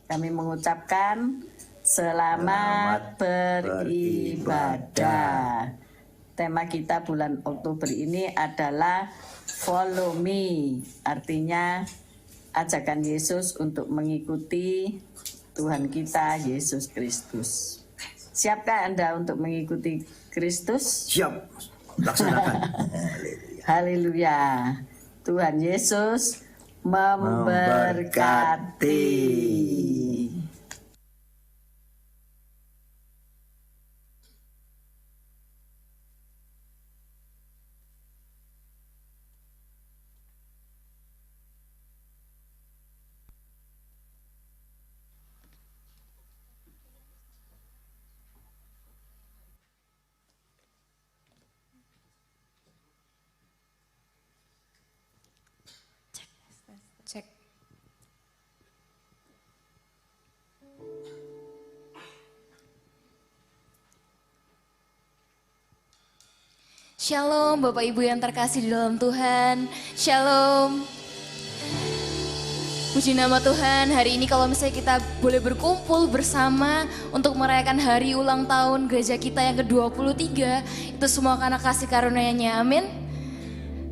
Kami mengucapkan selamat beribadah. Tema kita bulan Oktober ini adalah Follow Me, artinya ajakan Yesus untuk mengikuti Tuhan kita Yesus Kristus. Siapkah Anda untuk mengikuti Kristus? Siap, laksanakan. Haleluya. Tuhan Yesus memberkati. Cek. Shalom Bapak Ibu yang terkasih di dalam Tuhan. Shalom. Puji nama Tuhan, hari ini kalau misalnya kita boleh berkumpul bersama untuk merayakan hari ulang tahun gereja kita yang ke-23, itu semua karena kasih karunia-Nya, amin.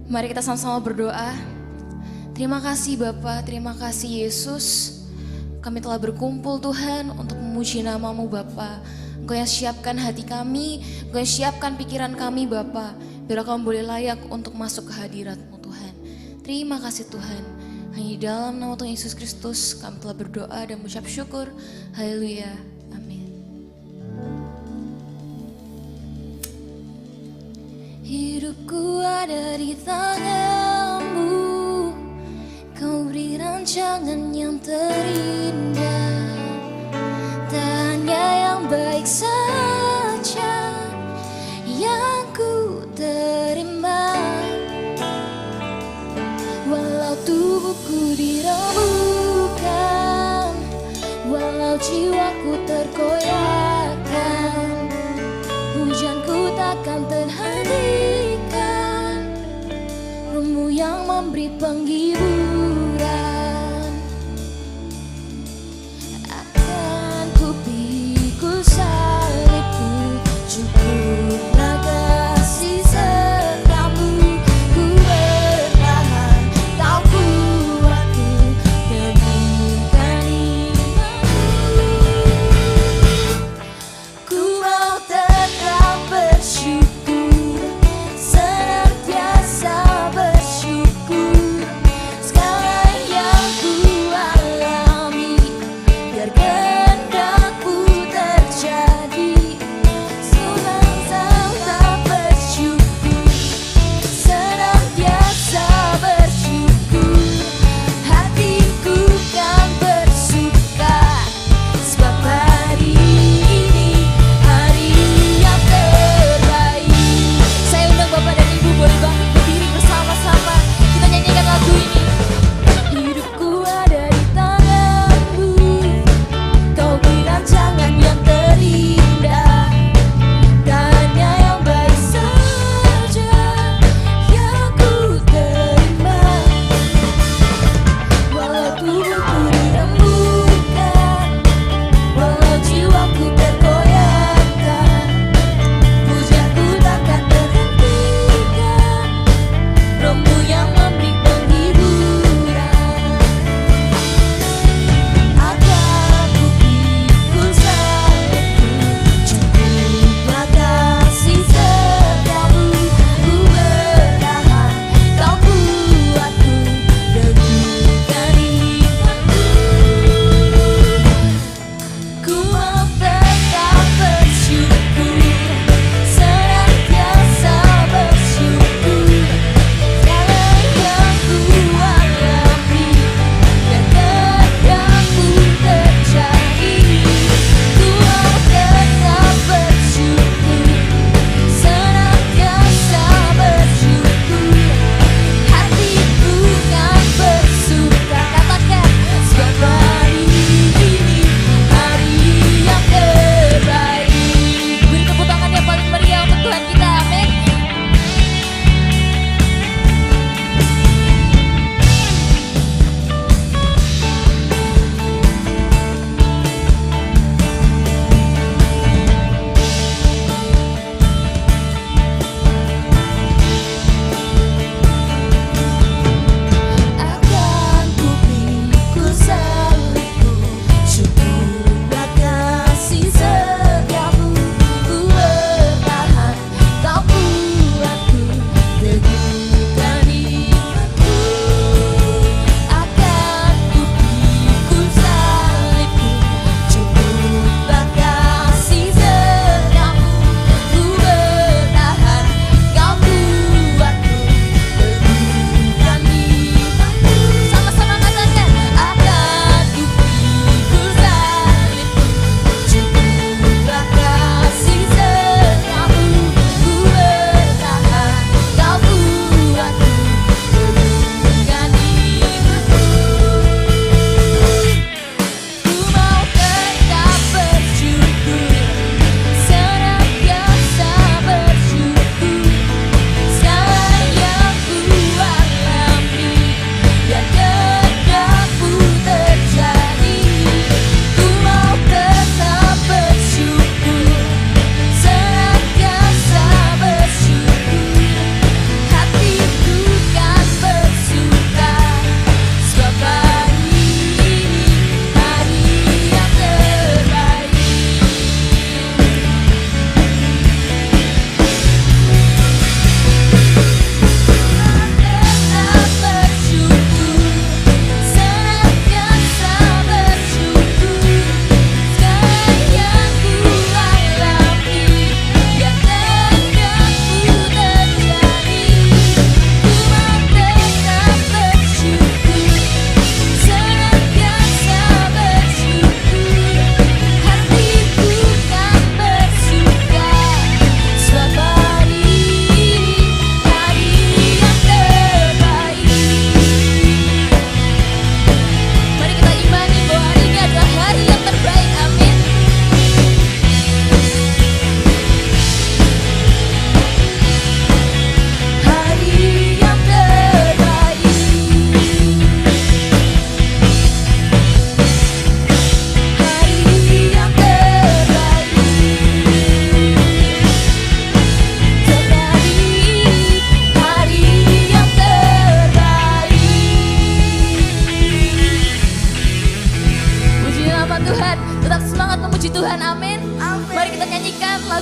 Mari kita sama-sama berdoa. Terima kasih Bapa, terima kasih Yesus. Kami telah berkumpul Tuhan untuk memuji nama-Mu Bapa. Engkau yang siapkan hati kami, Engkau yang siapkan pikiran kami Bapa. Biar kami boleh layak untuk masuk ke hadirat-Mu Tuhan. Terima kasih Tuhan. Hanya di dalam nama Tuhan Yesus Kristus kami telah berdoa dan mengucap syukur. Haleluya. Amin. Hidupku ada di tangan-Mu. Kau beri rancangan yang terindah, tak hanya yang baik saja yang ku terima. Walau tubuhku dirembukan, walau jiwaku terkoyakkan, hujanku takkan terhentikan, Roh-Mu yang memberi penghiburan. Akan ku pikul salibku, cukuplah kasih serta-Mu. Ku bertahan, Kau kuatku, teguhkan imanku. Ku mau tetap bersyukur, senantiasa bersyukur.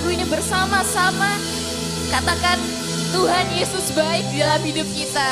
lagu ini bersama-sama. Katakan, Tuhan Yesus baik dalam hidup kita.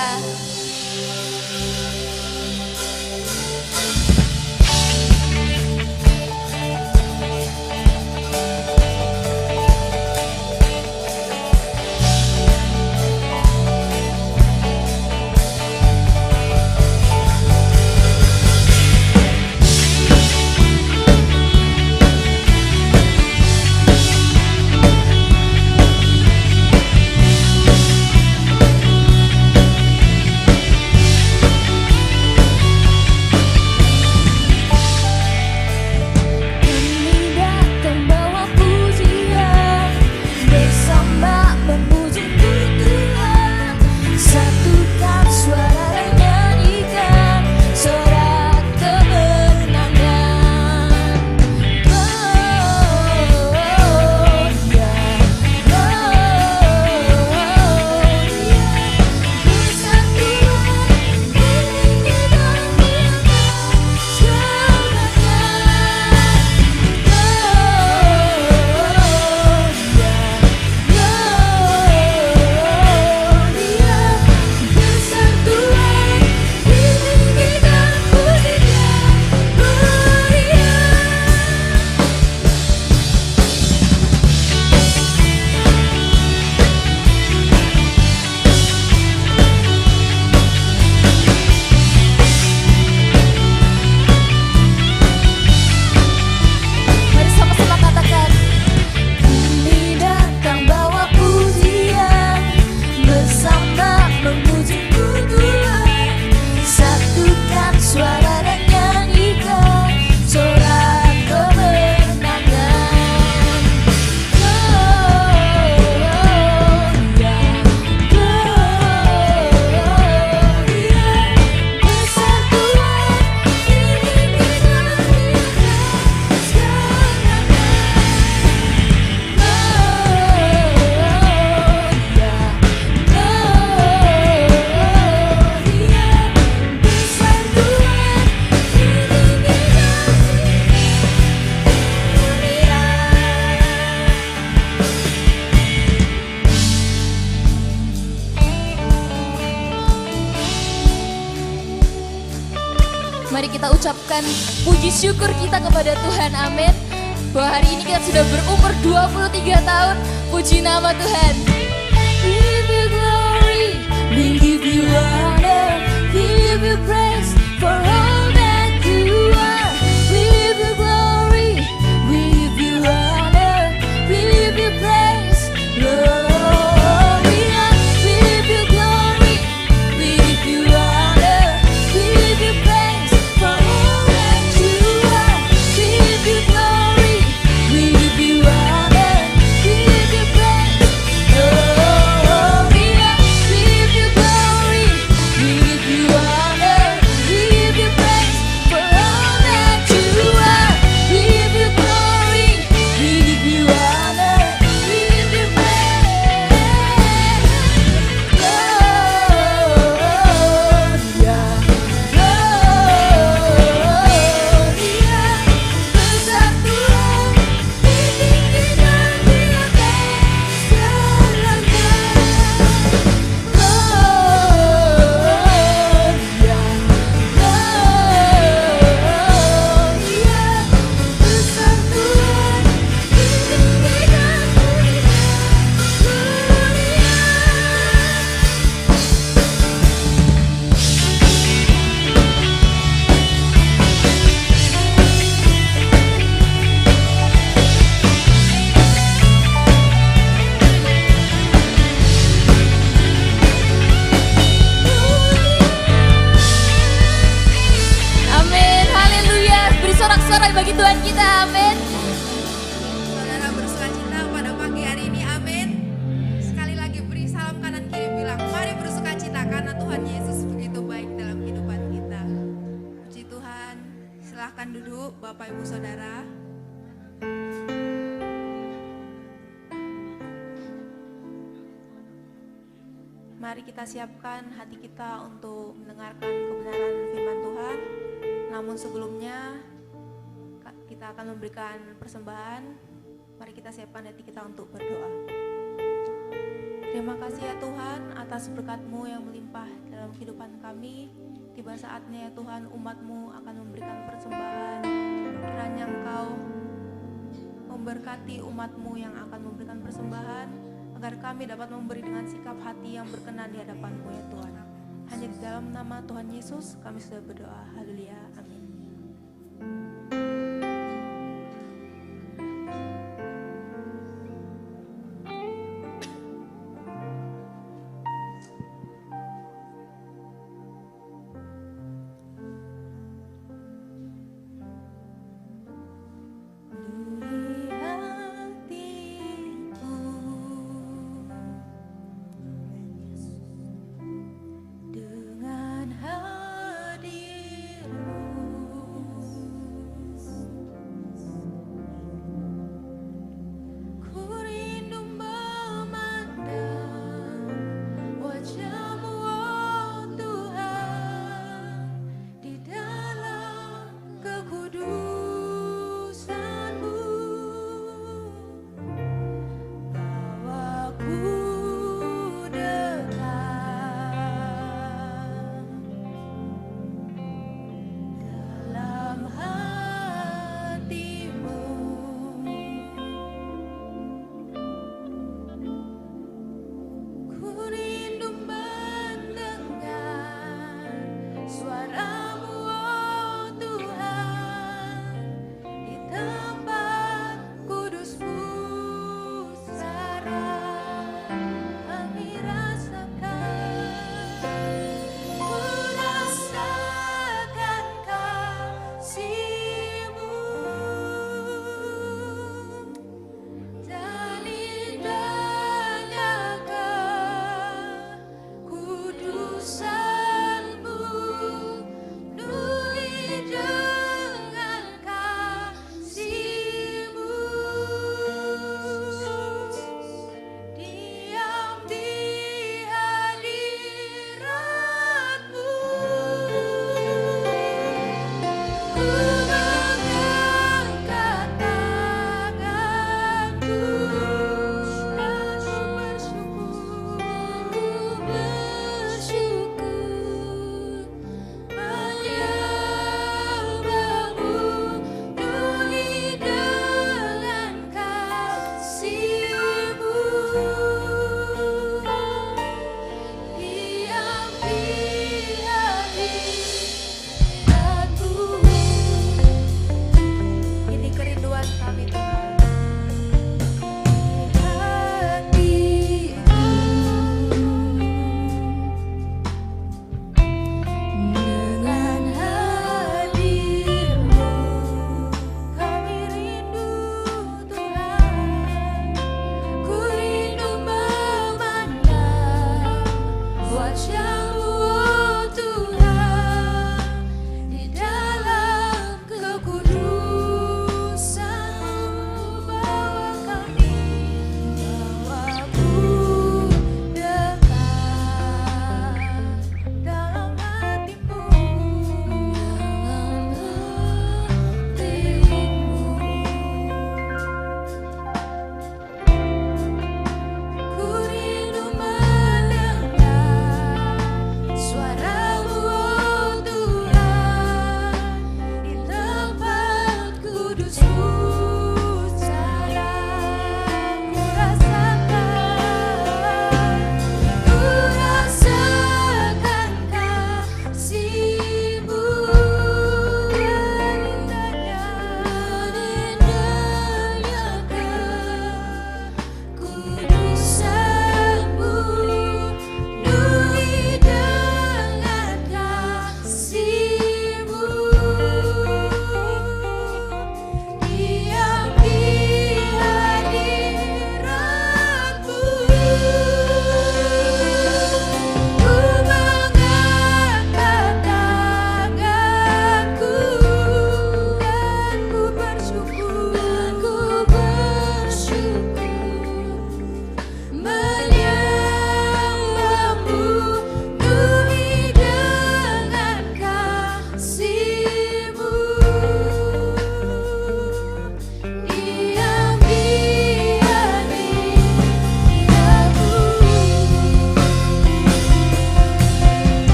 Mari kita ucapkan puji syukur kita kepada Tuhan, amin. Bahwa hari ini kita sudah berumur 23 tahun, puji nama Tuhan. We give you glory, we give you honor, we give you praise for all that you are. We give you glory, we give you honor, we give you praise, Lord. Bagi Tuhan kita, amin. Saudara bersukacita pada pagi hari ini, amin. Sekali lagi beri salam kanan kiri, bilang mari bersukacita karena Tuhan Yesus begitu baik dalam kehidupan kita. Puji Tuhan. Silahkan duduk Bapak Ibu Saudara. Mari kita siapkan hati kita untuk mendengarkan kebenaran firman Tuhan. Namun sebelumnya kita akan memberikan persembahan. Mari kita siapkan hati kita untuk berdoa. Terima kasih ya Tuhan atas berkat-Mu yang melimpah dalam kehidupan kami. Tiba saatnya ya Tuhan umat-Mu akan memberikan persembahan. Kiranya Engkau memberkati umat-Mu yang akan memberikan persembahan, agar kami dapat memberi dengan sikap hati yang berkenan di hadapan-Mu ya Tuhan. Hanya di dalam nama Tuhan Yesus kami sudah berdoa. Haleluya. Amin. Dengan hadirmu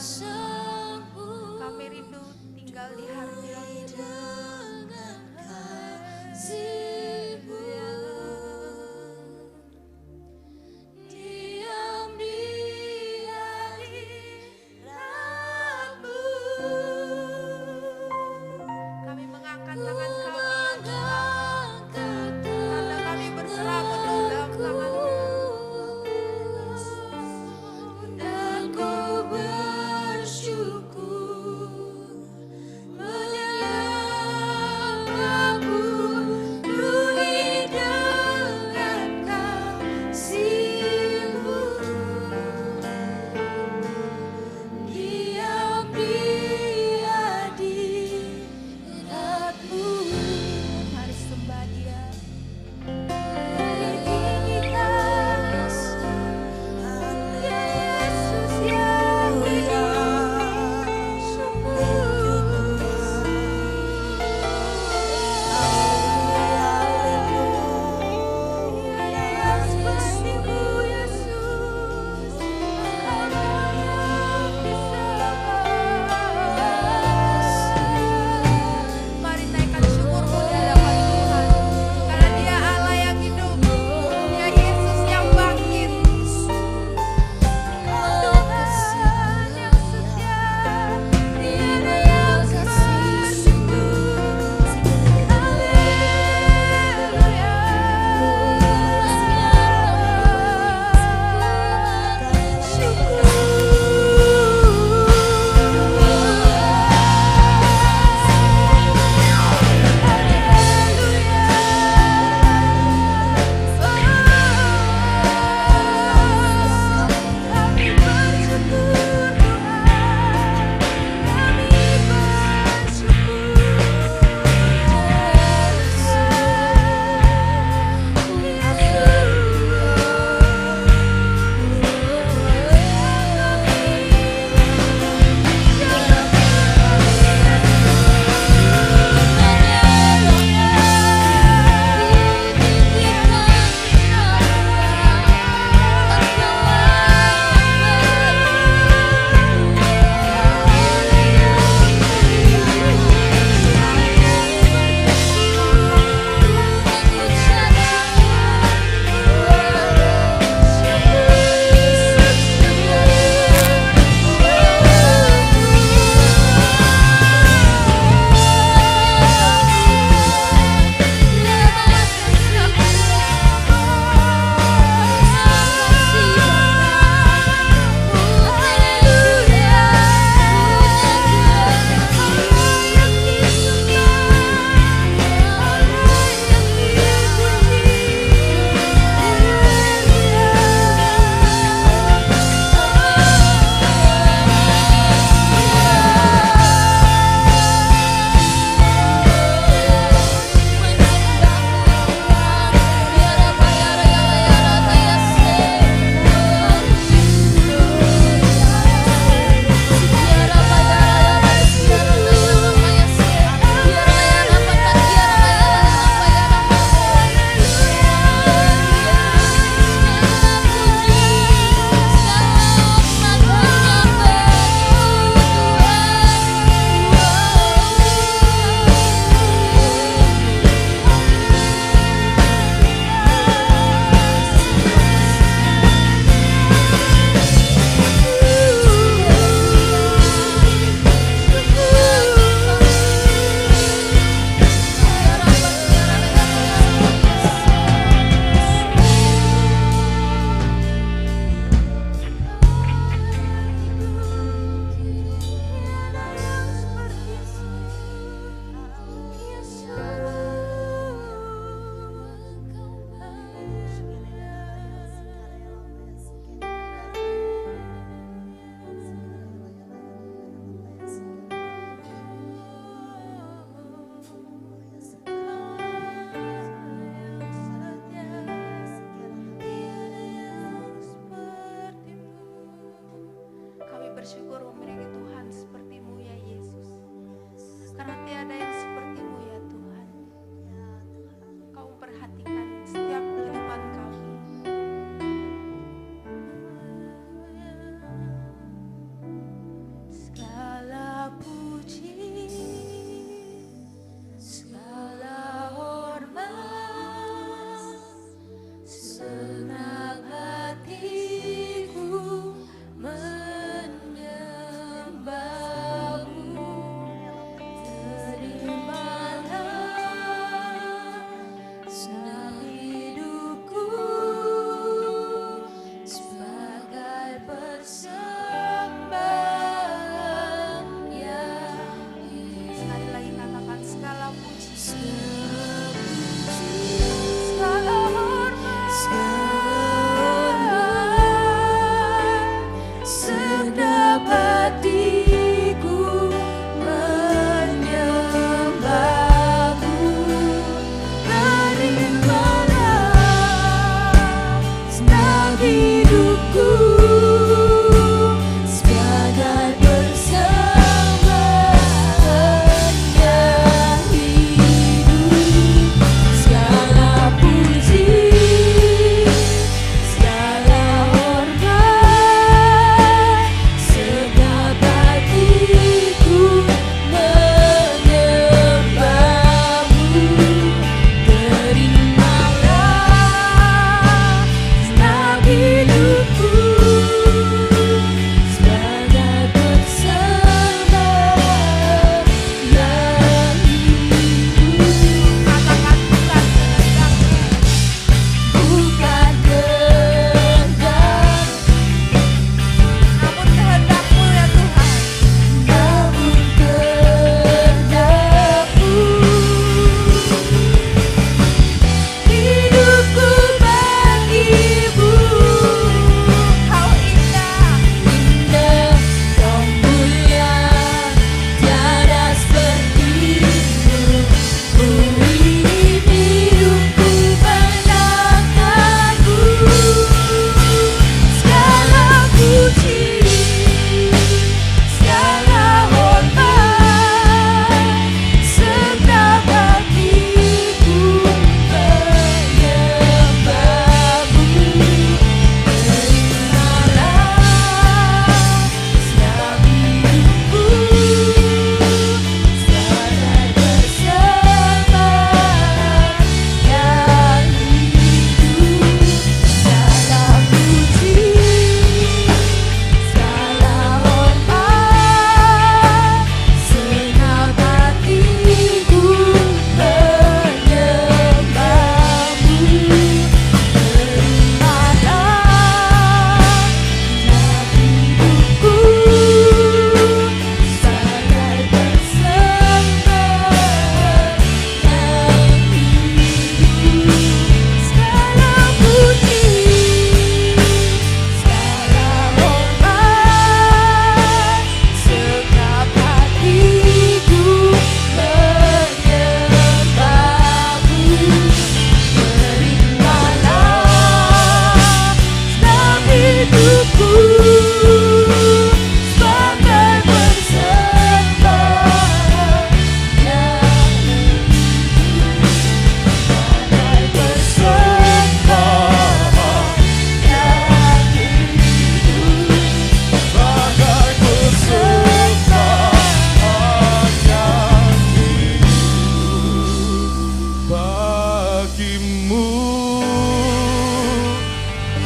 Kami rindu tinggal di hadirat-Mu. Kami mengangkat tangan kami ya Tuhan, karena kami berserah penuh dalam tangan-Mu. Dan ku bersyukur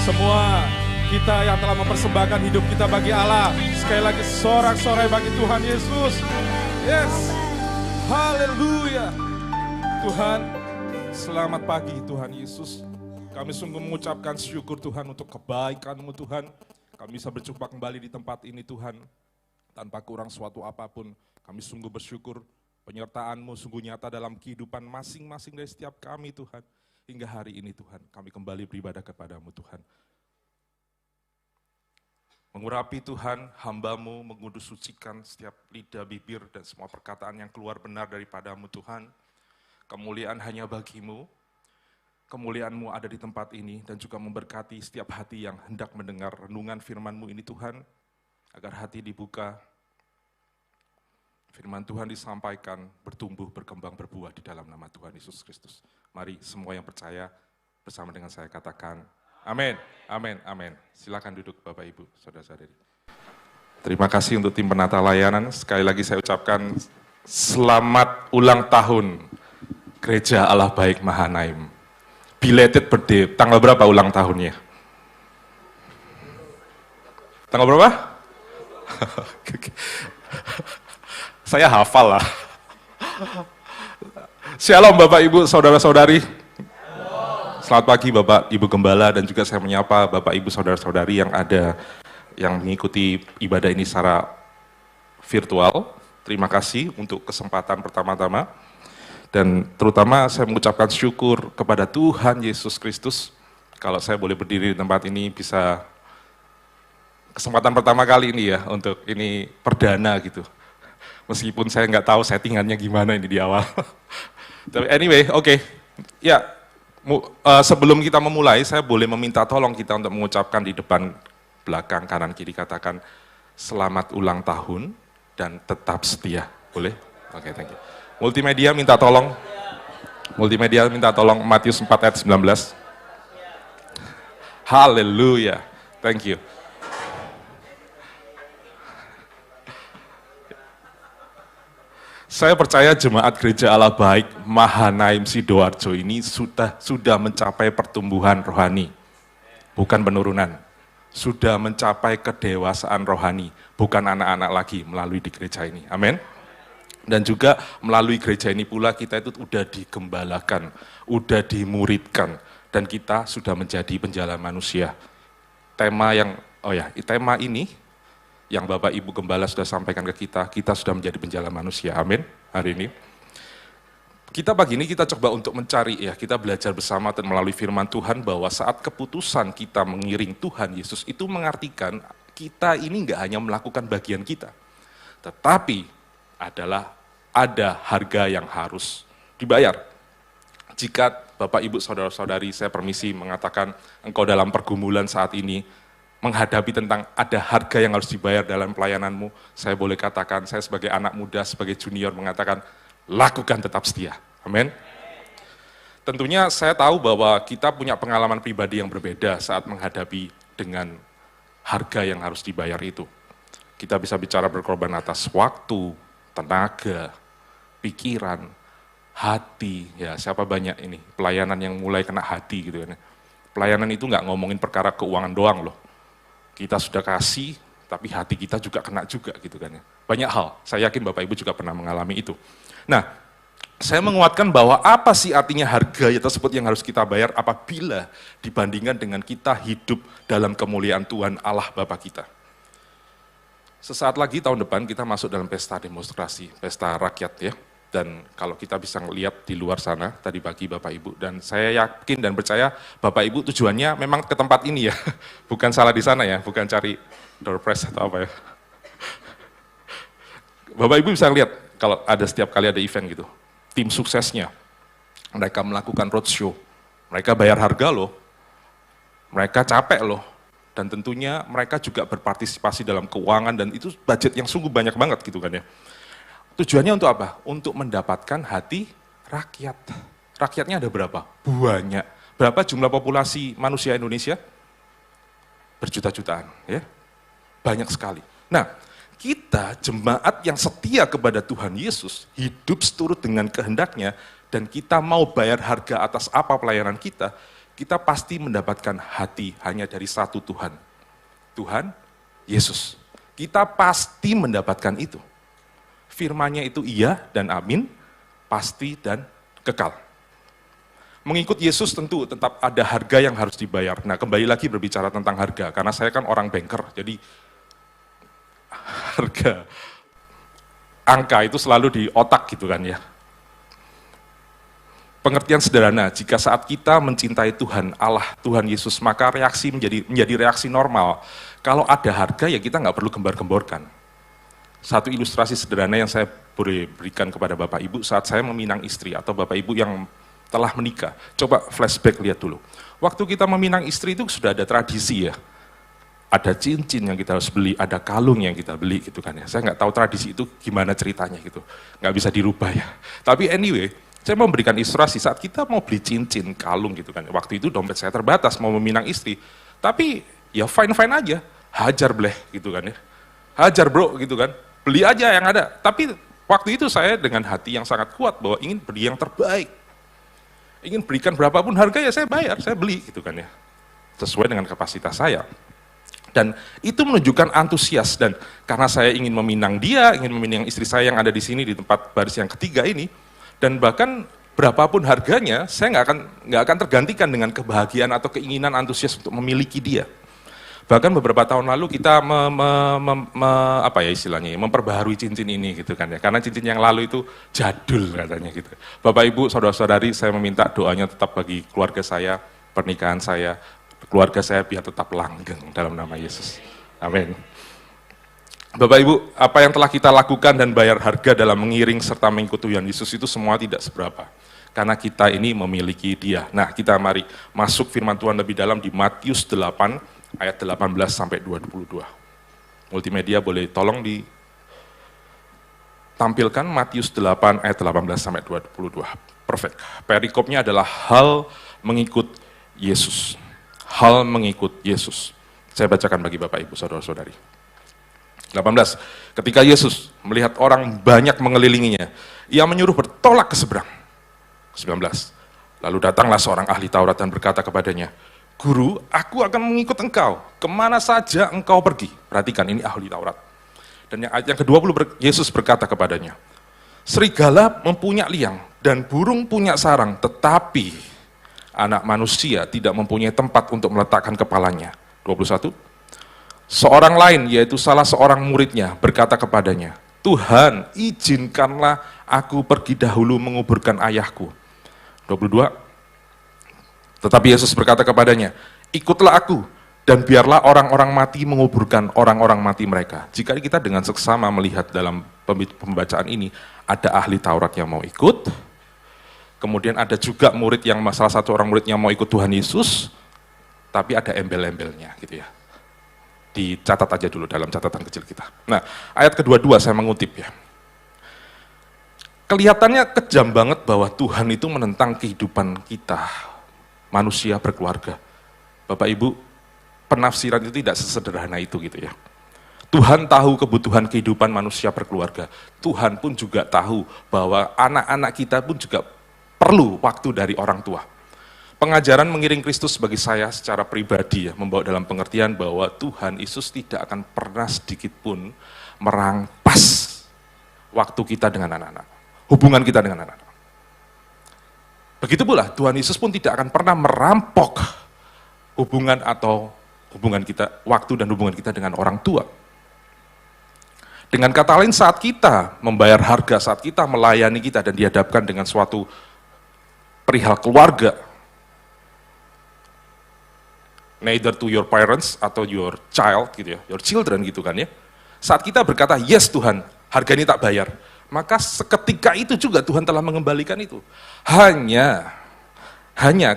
Semua kita yang telah mempersembahkan hidup kita bagi Allah. Sekali lagi sorak-sorai bagi Tuhan Yesus. Yes. Haleluya. Tuhan, selamat pagi Tuhan Yesus. Kami sungguh mengucapkan syukur Tuhan untuk kebaikan-Mu Tuhan. Kami bisa berjumpa kembali di tempat ini Tuhan. Tanpa kurang suatu apapun, kami sungguh bersyukur penyertaan-Mu sungguh nyata dalam kehidupan masing-masing dari setiap kami Tuhan. Hingga hari ini Tuhan, kami kembali beribadah kepada-Mu Tuhan. Mengurapi Tuhan, hamba-Mu mengudus sucikan setiap lidah, bibir, dan semua perkataan yang keluar benar daripada-Mu Tuhan. Kemuliaan hanya bagi-Mu, kemuliaan-Mu ada di tempat ini, dan juga memberkati setiap hati yang hendak mendengar renungan firman-Mu ini Tuhan, agar hati dibuka, firman Tuhan disampaikan, bertumbuh, berkembang, berbuah di dalam nama Tuhan Yesus Kristus. Mari semua yang percaya bersama dengan saya katakan, amin, amin, amin. Silakan duduk Bapak Ibu, Saudara-saudari. Terima kasih untuk tim penata layanan. Sekali lagi saya ucapkan selamat ulang tahun Gereja Allah Baik Mahanaim. Belated birthday, tanggal berapa ulang tahunnya? Tanggal berapa? Saya hafal lah. Shalom Bapak Ibu, Saudara-saudari. Selamat pagi Bapak Ibu Gembala, dan juga saya menyapa Bapak Ibu Saudara-saudari yang ada, yang mengikuti ibadah ini secara virtual. Terima kasih untuk kesempatan pertama-tama. Dan terutama saya mengucapkan syukur kepada Tuhan Yesus Kristus. Kalau saya boleh berdiri di tempat ini, bisa kesempatan pertama kali ini ya, untuk ini perdana gitu. Meskipun saya nggak tahu settingannya gimana ini di awal. Tapi anyway, oke. Ya, sebelum kita memulai, saya boleh meminta tolong kita untuk mengucapkan di depan, belakang, kanan, kiri, katakan selamat ulang tahun dan tetap setia. Boleh? Oke, thank you. Multimedia minta tolong. Multimedia minta tolong Matius 4 ayat 19. Haleluya. Thank you. Saya percaya jemaat Gereja Allah Baik Mahanaim Sidoarjo ini sudah mencapai pertumbuhan rohani, bukan penurunan. Sudah mencapai kedewasaan rohani, bukan anak-anak lagi melalui di gereja ini. Amin. Dan juga melalui gereja ini pula kita itu sudah digembalakan, sudah dimuridkan, dan kita sudah menjadi penjala manusia. Tema ini yang Bapak Ibu Gembala sudah sampaikan ke kita sudah menjadi penjala manusia, amin, hari ini. Kita pagi ini kita coba untuk mencari ya, kita belajar bersama dan melalui firman Tuhan bahwa saat keputusan kita mengiring Tuhan Yesus itu mengartikan kita ini enggak hanya melakukan bagian kita, tetapi ada harga yang harus dibayar. Jika Bapak Ibu Saudara-saudari, saya permisi mengatakan engkau dalam pergumulan saat ini, menghadapi tentang ada harga yang harus dibayar dalam pelayananmu, saya boleh katakan, saya sebagai anak muda, sebagai junior mengatakan, lakukan tetap setia. Amin. Tentunya saya tahu bahwa kita punya pengalaman pribadi yang berbeda saat menghadapi dengan harga yang harus dibayar itu. Kita bisa bicara berkorban atas waktu, tenaga, pikiran, hati, ya siapa banyak ini, pelayanan yang mulai kena hati gitu kan. Pelayanan itu nggak ngomongin perkara keuangan doang loh. Kita sudah kasih, tapi hati kita juga kena juga gitu kan ya. Banyak hal, saya yakin Bapak Ibu juga pernah mengalami itu. Nah, saya menguatkan bahwa apa sih artinya harga tersebut yang harus kita bayar apabila dibandingkan dengan kita hidup dalam kemuliaan Tuhan Allah Bapa kita. Sesaat lagi tahun depan kita masuk dalam pesta demonstrasi, pesta rakyat ya. Dan kalau kita bisa melihat di luar sana, tadi pagi Bapak Ibu, dan saya yakin dan percaya Bapak Ibu tujuannya memang ke tempat ini ya, bukan salah di sana ya, bukan cari door prize atau apa ya. Bapak Ibu bisa lihat kalau ada setiap kali ada event gitu, tim suksesnya, mereka melakukan roadshow, mereka bayar harga loh, mereka capek loh, dan tentunya mereka juga berpartisipasi dalam keuangan, dan itu budget yang sungguh banyak banget gitu kan ya. Tujuannya untuk apa? Untuk mendapatkan hati rakyat. Rakyatnya ada berapa? Banyak. Berapa jumlah populasi manusia Indonesia? Berjuta-jutaan, ya. Banyak sekali. Nah, kita jemaat yang setia kepada Tuhan Yesus, hidup seturut dengan kehendaknya, dan kita mau bayar harga atas apa pelayanan kita, kita pasti mendapatkan hati hanya dari satu Tuhan. Tuhan Yesus. Kita pasti mendapatkan itu. Firman-Nya itu iya dan amin, pasti dan kekal. Mengikut Yesus tentu tetap ada harga yang harus dibayar. Nah, kembali lagi berbicara tentang harga, karena saya kan orang banker, jadi harga, angka itu selalu di otak gitu kan ya. Pengertian sederhana, jika saat kita mencintai Tuhan, Allah, Tuhan Yesus, maka reaksi menjadi reaksi normal. Kalau ada harga, ya kita nggak perlu gembar-gemborkan. Satu ilustrasi sederhana yang saya boleh berikan kepada Bapak Ibu saat saya meminang istri, atau Bapak Ibu yang telah menikah. Coba flashback lihat dulu. Waktu kita meminang istri itu sudah ada tradisi ya. Ada cincin yang kita harus beli, ada kalung yang kita beli gitu kan ya. Saya nggak tahu tradisi itu gimana ceritanya gitu. Nggak bisa dirubah ya. Tapi anyway, saya mau memberikan ilustrasi saat kita mau beli cincin, kalung gitu kan. Waktu itu dompet saya terbatas, mau meminang istri. Tapi ya fine-fine aja, hajar bleh gitu kan ya. Hajar bro gitu kan, beli aja yang ada. Tapi waktu itu saya dengan hati yang sangat kuat bahwa ingin beli yang terbaik. Ingin berikan berapapun harga ya saya bayar, saya beli gitu kan ya. Sesuai dengan kapasitas saya. Dan itu menunjukkan antusias, dan karena saya ingin meminang dia, ingin meminang istri saya yang ada di sini di tempat baris yang ketiga ini, dan bahkan berapapun harganya, saya nggak akan tergantikan dengan kebahagiaan atau keinginan antusias untuk memiliki dia. Bahkan beberapa tahun lalu kita memperbaharui cincin ini gitu kan ya, karena cincin yang lalu itu jadul katanya gitu. Bapak Ibu, saudara-saudari, saya meminta doanya tetap bagi keluarga saya, pernikahan saya, keluarga saya biar tetap langgeng dalam nama Yesus. Amin. Bapak Ibu, apa yang telah kita lakukan dan bayar harga dalam mengiring serta mengikut Tuhan Yesus itu semua tidak seberapa. Karena kita ini memiliki Dia. Nah, kita mari masuk firman Tuhan lebih dalam di Matius 8 ayat 18 sampai 22. Multimedia boleh tolong ditampilkan Matius 8 ayat 18 sampai 22. Perfect. Perikopnya adalah hal mengikut Yesus. Hal mengikut Yesus. Saya bacakan bagi Bapak Ibu, saudara-saudari. 18. Ketika Yesus melihat orang banyak mengelilinginya, ia menyuruh bertolak ke seberang. 19. Lalu datanglah seorang ahli Taurat dan berkata kepadanya, Guru, aku akan mengikut engkau, kemana saja engkau pergi. Perhatikan, ini ahli Taurat. Dan yang ke-20, Yesus berkata kepadanya, serigala mempunyai liang dan burung punya sarang, tetapi Anak manusia tidak mempunyai tempat untuk meletakkan kepalanya. 21. Seorang lain, yaitu salah seorang muridnya, berkata kepadanya, Tuhan, izinkanlah aku pergi dahulu menguburkan ayahku. 22. Tetapi Yesus berkata kepadanya, ikutlah aku, dan biarlah orang-orang mati menguburkan orang-orang mati mereka. Jika kita dengan seksama melihat dalam pembacaan ini, ada ahli Taurat yang mau ikut, kemudian ada juga murid yang, salah satu orang murid yang mau ikut Tuhan Yesus, tapi ada embel-embelnya gitu ya. Dicatat aja dulu dalam catatan kecil kita. Nah, ayat kedua-dua saya mengutip ya. Kelihatannya kejam banget bahwa Tuhan itu menentang kehidupan kita, manusia berkeluarga. Bapak Ibu, penafsiran itu tidak sesederhana itu gitu ya. Tuhan tahu kebutuhan kehidupan manusia berkeluarga. Tuhan pun juga tahu bahwa anak-anak kita pun juga perlu waktu dari orang tua. Pengajaran mengiring Kristus bagi saya secara pribadi ya, membawa dalam pengertian bahwa Tuhan Yesus tidak akan pernah sedikit pun merampas waktu kita dengan anak-anak, hubungan kita dengan anak-anak. Begitu pula Tuhan Yesus pun tidak akan pernah merampok hubungan kita, waktu dan hubungan kita dengan orang tua. Dengan kata lain, saat kita membayar harga, saat kita melayani kita dan dihadapkan dengan suatu perihal keluarga, neither to your parents atau your child gitu ya, your children gitu kan ya. Saat kita berkata, yes Tuhan, harga ini tak bayar, maka seketika itu juga Tuhan telah mengembalikan itu. Hanya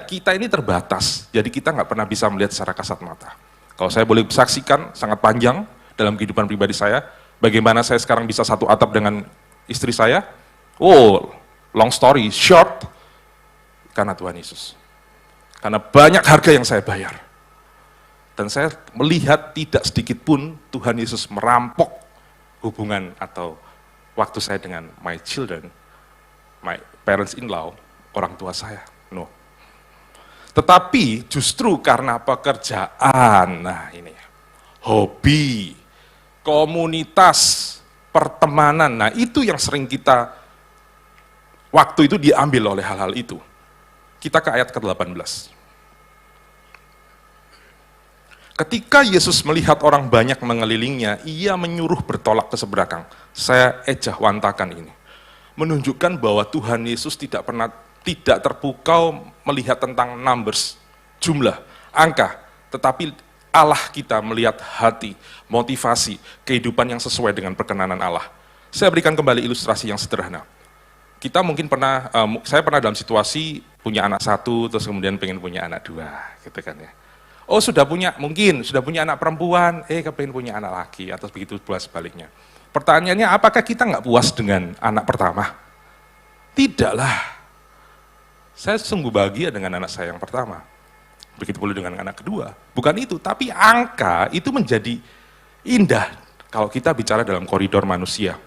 kita ini terbatas, jadi kita nggak pernah bisa melihat secara kasat mata. Kalau saya boleh saksikan, sangat panjang dalam kehidupan pribadi saya, bagaimana saya sekarang bisa satu atap dengan istri saya. Oh, long story short, karena Tuhan Yesus. Karena banyak harga yang saya bayar. Dan saya melihat tidak sedikit pun Tuhan Yesus merampok hubungan atau waktu saya dengan my children, my parents-in-law, orang tua saya. No. Tetapi justru karena pekerjaan, nah ini, hobi, komunitas, pertemanan, nah itu yang sering kita, waktu itu diambil oleh hal-hal itu. Kita ke ayat ke-18. Ketika Yesus melihat orang banyak mengelilingnya, ia menyuruh bertolak ke seberang. Saya ejahwantakan ini. Menunjukkan bahwa Tuhan Yesus tidak terpukau melihat tentang numbers, jumlah, angka, tetapi Allah kita melihat hati, motivasi, kehidupan yang sesuai dengan perkenanan Allah. Saya berikan kembali ilustrasi yang sederhana. Kita mungkin saya pernah dalam situasi punya anak satu, terus kemudian pengen punya anak dua, gitu kan ya. Oh sudah punya anak perempuan, kepengen punya anak laki, atau begitu pula sebaliknya. Pertanyaannya, apakah kita nggak puas dengan anak pertama? Tidaklah. Saya sungguh bahagia dengan anak saya yang pertama. Begitu pula dengan anak kedua. Bukan itu, tapi angka itu menjadi indah kalau kita bicara dalam koridor manusia.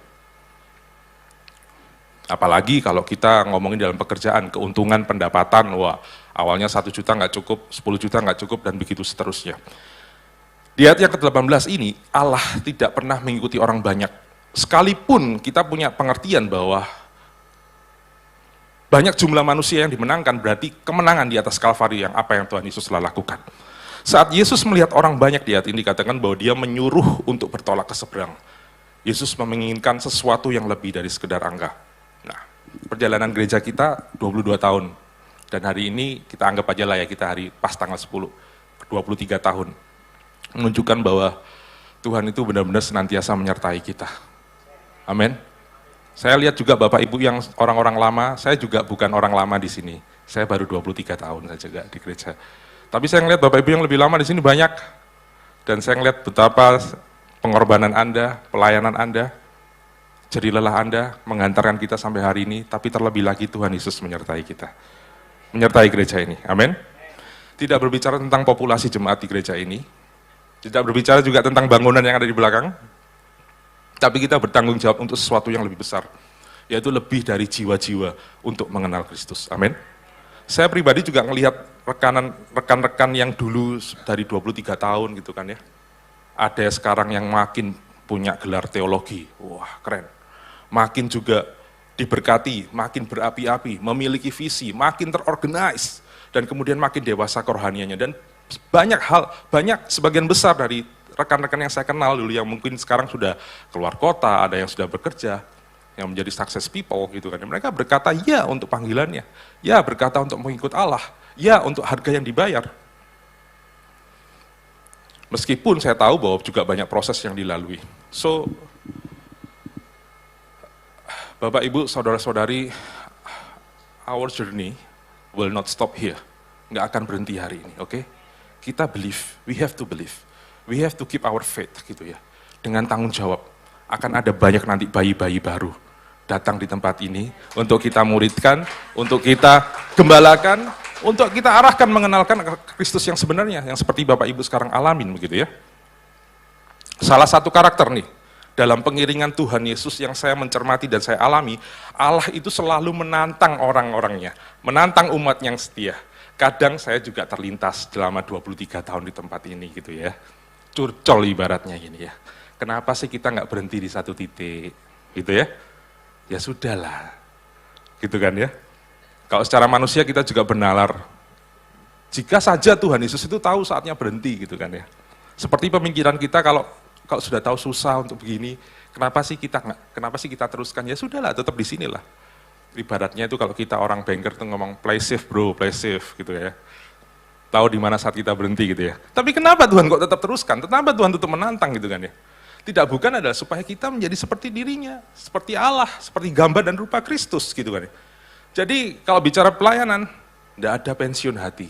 Apalagi kalau kita ngomongin dalam pekerjaan, keuntungan, pendapatan, wah awalnya 1 juta nggak cukup, 10 juta nggak cukup, dan begitu seterusnya. Di ayat yang ke-18 ini, Allah tidak pernah mengikuti orang banyak. Sekalipun kita punya pengertian bahwa banyak jumlah manusia yang dimenangkan, berarti kemenangan di atas Kalvari yang apa yang Tuhan Yesus telah lakukan. Saat Yesus melihat orang banyak di ayat ini, dikatakan bahwa dia menyuruh untuk bertolak ke seberang. Yesus menginginkan sesuatu yang lebih dari sekedar angka. Nah, perjalanan gereja kita 22 tahun. Dan hari ini kita anggap aja lah ya, kita hari pas tanggal 10, 23 tahun. Menunjukkan bahwa Tuhan itu benar-benar senantiasa menyertai kita. Amin. Saya lihat juga Bapak Ibu yang orang-orang lama, saya juga bukan orang lama di sini. Saya baru 23 tahun saja juga di gereja. Tapi saya ngelihat Bapak Ibu yang lebih lama di sini banyak. Dan saya ngelihat betapa pengorbanan Anda, pelayanan Anda, jerih lelah Anda mengantarkan kita sampai hari ini, tapi terlebih lagi Tuhan Yesus menyertai kita. Menyertai gereja ini. Amin. Tidak berbicara tentang populasi jemaat di gereja ini, tidak berbicara juga tentang bangunan yang ada di belakang, tapi kita bertanggung jawab untuk sesuatu yang lebih besar, yaitu lebih dari jiwa-jiwa untuk mengenal Kristus. Amin. Saya pribadi juga melihat rekan-rekan yang dulu dari 23 tahun gitu kan ya, ada sekarang yang makin punya gelar teologi, wah keren, makin juga diberkati, makin berapi-api, memiliki visi, makin terorganize, dan kemudian makin dewasa kerohaniannya. Dan sebagian besar dari rekan-rekan yang saya kenal dulu yang mungkin sekarang sudah keluar kota, ada yang sudah bekerja, yang menjadi success people gitu kan. Mereka berkata ya untuk panggilannya, ya berkata untuk mengikut Allah, ya untuk harga yang dibayar. Meskipun saya tahu bahwa juga banyak proses yang dilalui. So, Bapak, Ibu, Saudara-saudari, our journey will not stop here. Nggak akan berhenti hari ini, oke? Kita believe, we have to believe. We have to keep our faith, gitu ya. Dengan tanggung jawab, akan ada banyak nanti bayi-bayi baru datang di tempat ini untuk kita muridkan, untuk kita gembalakan, untuk kita arahkan mengenalkan Kristus yang sebenarnya, yang seperti Bapak Ibu sekarang alamin, begitu ya. Salah satu karakter nih, dalam pengiringan Tuhan Yesus yang saya mencermati dan saya alami, Allah itu selalu menantang orang-orangnya, menantang umat yang setia. Kadang saya juga terlintas selama 23 tahun di tempat ini gitu ya. Curcol ibaratnya gini ya. Kenapa sih kita nggak berhenti di satu titik gitu ya? Ya sudahlah, gitu kan ya. Kalau secara manusia kita juga bernalar. Jika saja Tuhan Yesus itu tahu saatnya berhenti gitu kan ya. Seperti pemikiran kita kalau sudah tahu susah untuk begini, kenapa sih kita teruskan? Ya sudahlah, tetap di sinilah. Ibaratnya itu kalau kita orang banker tuh ngomong play safe bro, play safe gitu ya. Tahu di mana saat kita berhenti gitu ya. Tapi kenapa Tuhan kok tetap teruskan? Kenapa Tuhan tetap menantang gitu kan ya? Tidak bukan adalah supaya kita menjadi seperti dirinya, seperti Allah, seperti gambar dan rupa Kristus gitu kan ya. Jadi kalau bicara pelayanan, tidak ada pensiun hati.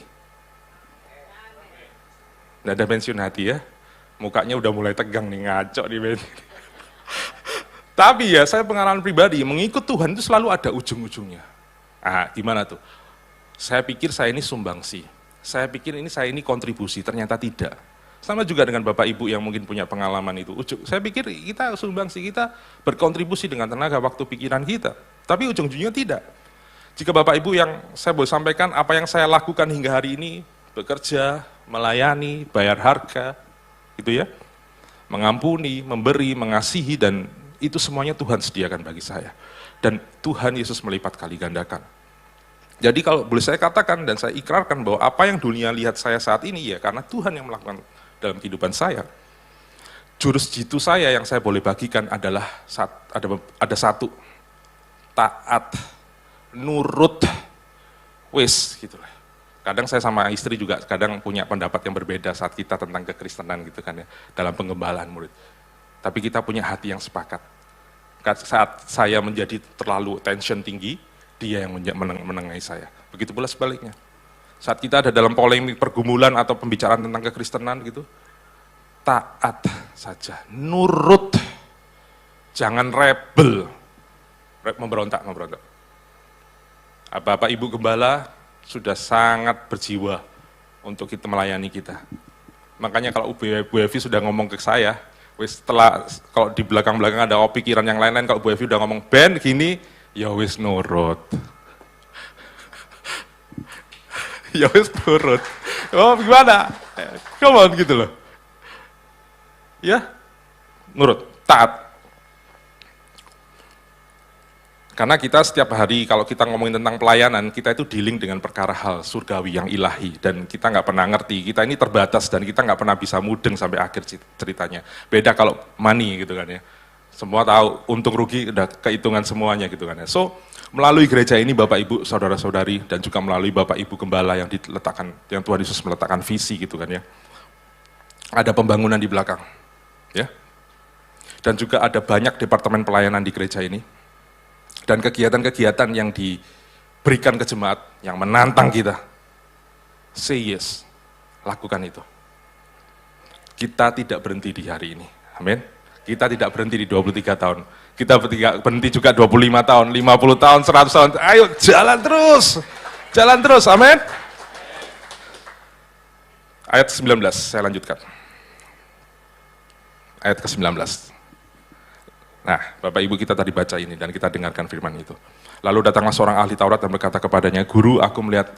Tidak ada pensiun hati ya. Mukanya udah mulai tegang nih, ngaco nih. Tapi ya saya pengalaman pribadi, mengikut Tuhan itu selalu ada ujung-ujungnya. Ah, gimana tuh? Saya pikir saya ini sumbangsi. Saya pikir saya ini kontribusi, ternyata tidak. Sama juga dengan Bapak Ibu yang mungkin punya pengalaman itu. Saya pikir kita sumbangsi, kita berkontribusi dengan tenaga, waktu, pikiran kita. Tapi ujung-ujungnya tidak. Jika Bapak Ibu yang saya boleh sampaikan, apa yang saya lakukan hingga hari ini, bekerja, melayani, bayar harga, gitu ya, mengampuni, memberi, mengasihi, dan itu semuanya Tuhan sediakan bagi saya. Dan Tuhan Yesus melipat kali gandakan. Jadi kalau boleh saya katakan dan saya ikrarkan bahwa apa yang dunia lihat saya saat ini ya karena Tuhan yang melakukan dalam kehidupan saya. Jurus jitu saya yang saya boleh bagikan adalah ada satu, taat, nurut, wis gitulah. Kadang saya sama istri juga kadang punya pendapat yang berbeda saat kita tentang kekristenan gitu kan ya, dalam pengembalaan murid. Tapi kita punya hati yang sepakat. Saat saya menjadi terlalu tension tinggi, dia yang menengahi saya. Begitu pula sebaliknya. Saat kita ada dalam polemik pergumulan atau pembicaraan tentang kekristenan gitu, taat saja, nurut, jangan rebel, memberontak. Bapak Ibu Gembala sudah sangat berjiwa untuk kita melayani kita. Makanya kalau Bu Evi sudah ngomong ke saya, setelah kalau di belakang-belakang ada pikiran yang lain-lain, kalau Bu Evi udah ngomong, Ben gini, ya wis nurut. Ya wis nurut. Oh gimana? Come on gitu loh. Ya, nurut, taat. Karena kita setiap hari kalau kita ngomongin tentang pelayanan, kita itu dealing dengan perkara hal surgawi yang ilahi. Dan kita nggak pernah ngerti, kita ini terbatas dan kita nggak pernah bisa mudeng sampai akhir ceritanya. Beda kalau money gitu kan ya. Semua tahu untung rugi udah kehitungan semuanya gitu kan ya. So, melalui gereja ini Bapak Ibu, saudara-saudari dan juga melalui Bapak Ibu Gembala yang Tuhan Yesus meletakkan visi gitu kan ya. Ada pembangunan di belakang. Ya. Dan juga ada banyak departemen pelayanan di gereja ini. Dan kegiatan-kegiatan yang diberikan ke jemaat yang menantang kita. Say yes. Lakukan itu. Kita tidak berhenti di hari ini. Amin. Kita tidak berhenti di 23 tahun. Kita berhenti juga 25 tahun, 50 tahun, 100 tahun. Ayo jalan terus. Jalan terus. Amin. Ayat 19, saya lanjutkan. Ayat ke-19. Nah, Bapak Ibu kita tadi baca ini dan kita dengarkan firman itu. Lalu datanglah seorang ahli Taurat dan berkata kepadanya, Guru, aku melihat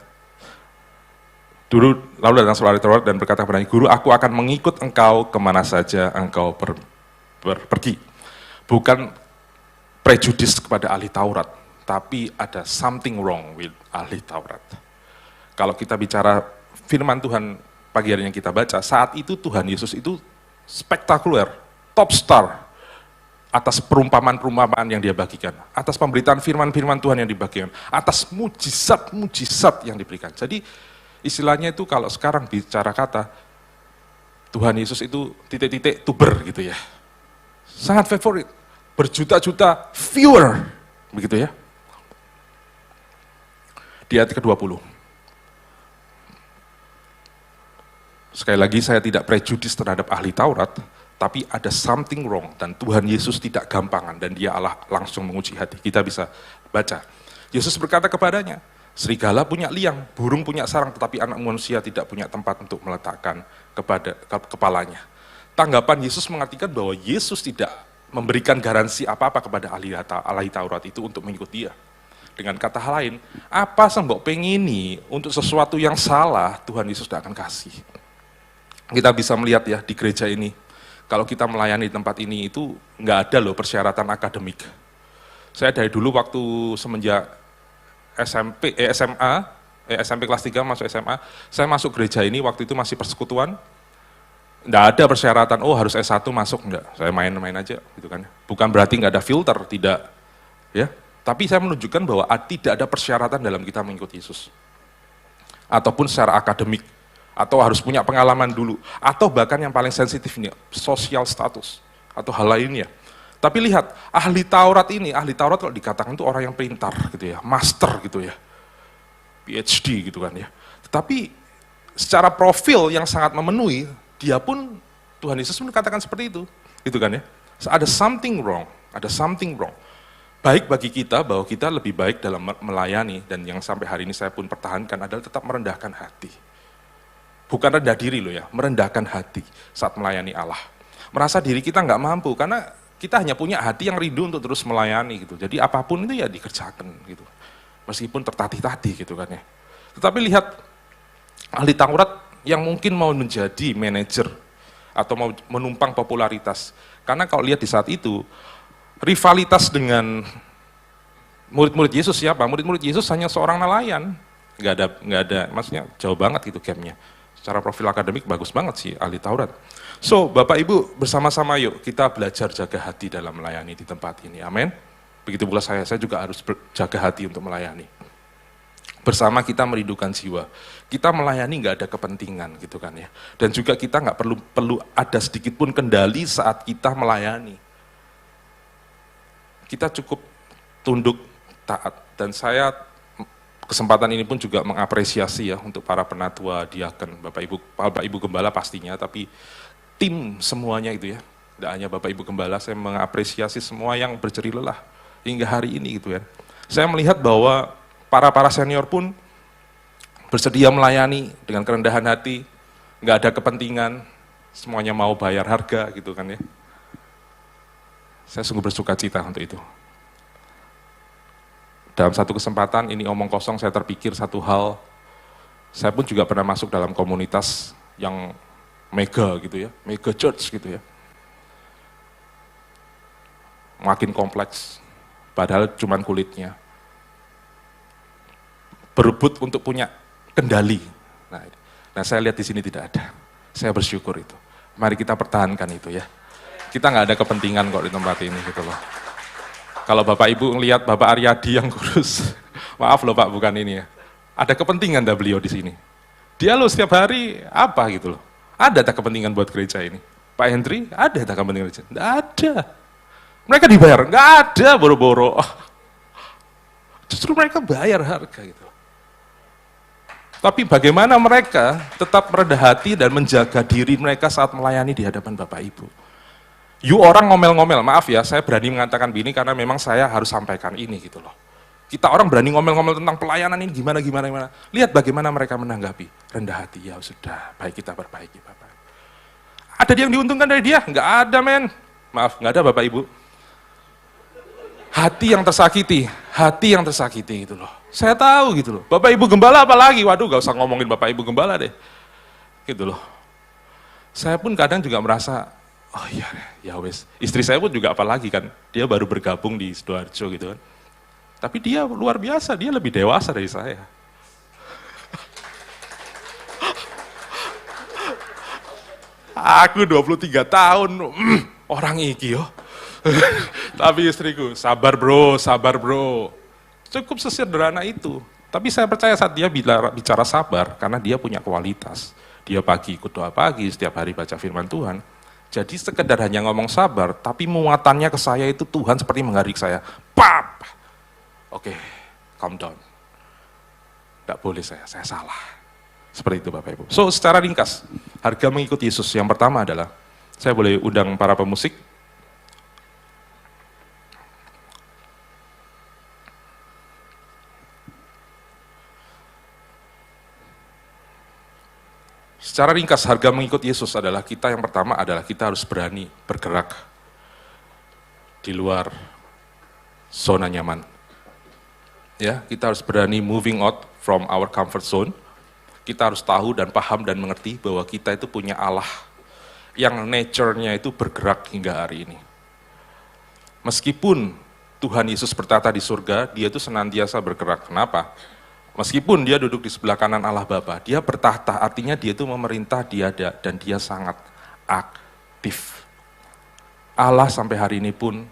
lalu datang seorang ahli Taurat dan berkata kepadanya, Guru, aku akan mengikut engkau kemana saja engkau pergi. Bukan prejudis kepada ahli Taurat, tapi ada something wrong with ahli Taurat. Kalau kita bicara firman Tuhan pagi hari yang kita baca, saat itu Tuhan Yesus itu spektakuler, top star, atas perumpamaan-perumpamaan yang dia bagikan, atas pemberitaan firman-firman Tuhan yang dibagikan, atas mujizat-mujizat yang diberikan. Jadi istilahnya itu kalau sekarang bicara kata, Tuhan Yesus itu titik-titik tuber gitu ya. Sangat favorit, berjuta-juta viewer, begitu ya. Di ayat ke-20. Sekali lagi saya tidak prejudis terhadap ahli Taurat, tapi ada something wrong dan Tuhan Yesus tidak gampangan dan dia Allah langsung menguji hati. Kita bisa baca. Yesus berkata kepadanya, serigala punya liang, burung punya sarang, tetapi anak manusia tidak punya tempat untuk meletakkan kepalanya. Tanggapan Yesus mengartikan bahwa Yesus tidak memberikan garansi apa-apa kepada ahli Taurat itu untuk mengikut dia. Dengan kata lain, apa yang mbok pengini untuk sesuatu yang salah, Tuhan Yesus tidak akan kasih. Kita bisa melihat ya di gereja ini, kalau kita melayani tempat ini itu nggak ada loh persyaratan akademik. Saya dari dulu waktu semenjak SMP kelas 3 masuk SMA, saya masuk gereja ini waktu itu masih persekutuan, nggak ada persyaratan, oh harus S1 masuk, enggak. Saya main-main aja gitu kan. Bukan berarti nggak ada filter, tidak. Ya, tapi saya menunjukkan bahwa tidak ada persyaratan dalam kita mengikuti Yesus. Ataupun secara akademik. Atau harus punya pengalaman dulu, atau bahkan yang paling sensitif ini, sosial status, atau hal lainnya. Tapi lihat, ahli Taurat kalau dikatakan itu orang yang pintar gitu ya, master gitu ya, PhD gitu kan ya. Tetapi secara profil yang sangat memenuhi, dia pun, Tuhan Yesus mengatakan seperti itu, gitu kan ya. Ada something wrong. Baik bagi kita, bahwa kita lebih baik dalam melayani, dan yang sampai hari ini saya pun pertahankan adalah tetap merendahkan hati. Bukan rendah diri loh ya, merendahkan hati saat melayani Allah. Merasa diri kita nggak mampu, karena kita hanya punya hati yang rindu untuk terus melayani gitu. Jadi apapun itu ya dikerjakan gitu. meskipun tertatih-tatih gitu kan ya. Tetapi lihat ahli Taurat yang mungkin mau menjadi manajer atau mau menumpang popularitas. Karena kalau lihat di saat itu, rivalitas dengan murid-murid Yesus siapa? Murid-murid Yesus hanya seorang nelayan. Nggak ada, maksudnya jauh banget gitu gapnya. Secara profil akademik bagus banget sih ahli Taurat. So, Bapak Ibu bersama-sama yuk kita belajar jaga hati dalam melayani di tempat ini. Amin. Begitu pula saya juga harus jaga hati untuk melayani. Bersama kita merindukan jiwa. Kita melayani nggak ada kepentingan gitu kan ya. Dan juga kita nggak perlu ada sedikit pun kendali saat kita melayani. Kita cukup tunduk, taat. Dan saya kesempatan ini pun juga mengapresiasi ya untuk para penatua, diaken, Bapak Ibu Gembala pastinya, tapi tim semuanya itu ya. Tidak hanya Bapak Ibu Gembala, saya mengapresiasi semua yang berjerih lelah hingga hari ini gitu ya. Saya melihat bahwa para senior pun bersedia melayani dengan kerendahan hati, nggak ada kepentingan, semuanya mau bayar harga gitu kan ya. Saya sungguh bersuka cita untuk itu. Dalam satu kesempatan, ini omong kosong, saya terpikir satu hal, saya pun juga pernah masuk dalam komunitas yang mega gitu ya, mega church gitu ya. Makin kompleks, padahal cuman kulitnya. Berebut untuk punya kendali. Nah, saya lihat di sini tidak ada. Saya bersyukur itu. Mari kita pertahankan itu ya. Kita nggak ada kepentingan kok di tempat ini gitu loh. Kalau Bapak Ibu ngelihat Bapak Aryadi yang kurus, maaf loh Pak, bukan ini ya. Ada kepentingan dah beliau di sini. Dia loh setiap hari apa gitu loh. Ada tak kepentingan buat gereja ini? Pak Hendri, ada tak kepentingan gereja? Nggak ada. Mereka dibayar? Nggak ada, boro-boro. Justru mereka bayar harga gitu. Tapi bagaimana mereka tetap merendah hati dan menjaga diri mereka saat melayani di hadapan Bapak Ibu. You orang ngomel-ngomel, maaf ya, saya berani mengatakan begini karena memang saya harus sampaikan ini gitu loh. Kita orang berani ngomel-ngomel tentang pelayanan ini gimana. Lihat bagaimana mereka menanggapi. Rendah hati, ya sudah, baik kita perbaiki Bapak. Ada yang diuntungkan dari dia? Nggak ada men. Maaf, nggak ada Bapak Ibu. Hati yang tersakiti gitu loh. Saya tahu gitu loh. Bapak Ibu Gembala apalagi, waduh gak usah ngomongin Bapak Ibu Gembala deh. Gitu loh. Saya pun kadang juga merasa, oh iya, ya wes. Istri saya pun juga apalagi kan, dia baru bergabung di Sidoarjo gitu kan. Tapi dia luar biasa, dia lebih dewasa dari saya. Aku 23 tahun, orang iki yo. Tapi istriku, sabar bro. Cukup sesederhana itu. Tapi saya percaya saat dia bicara sabar, karena dia punya kualitas. Dia pagi ikut doa pagi, setiap hari baca firman Tuhan. Jadi sekedar hanya ngomong sabar, tapi muatannya ke saya itu Tuhan seperti mengharik saya. Pap! Oke, calm down. Tidak boleh saya salah. Seperti itu Bapak Ibu. So, secara ringkas, harga mengikut Yesus. Yang pertama adalah, saya boleh undang para pemusik. Secara ringkas, harga mengikut Yesus adalah kita yang pertama adalah kita harus berani bergerak di luar zona nyaman. Ya, kita harus berani moving out from our comfort zone. Kita harus tahu dan paham dan mengerti bahwa kita itu punya Allah yang nature-nya itu bergerak hingga hari ini. Meskipun Tuhan Yesus bertata di surga, dia itu senantiasa bergerak. Kenapa? Meskipun dia duduk di sebelah kanan Allah Bapa, dia bertahta, artinya dia itu memerintah, dia ada, dan dia sangat aktif. Allah sampai hari ini pun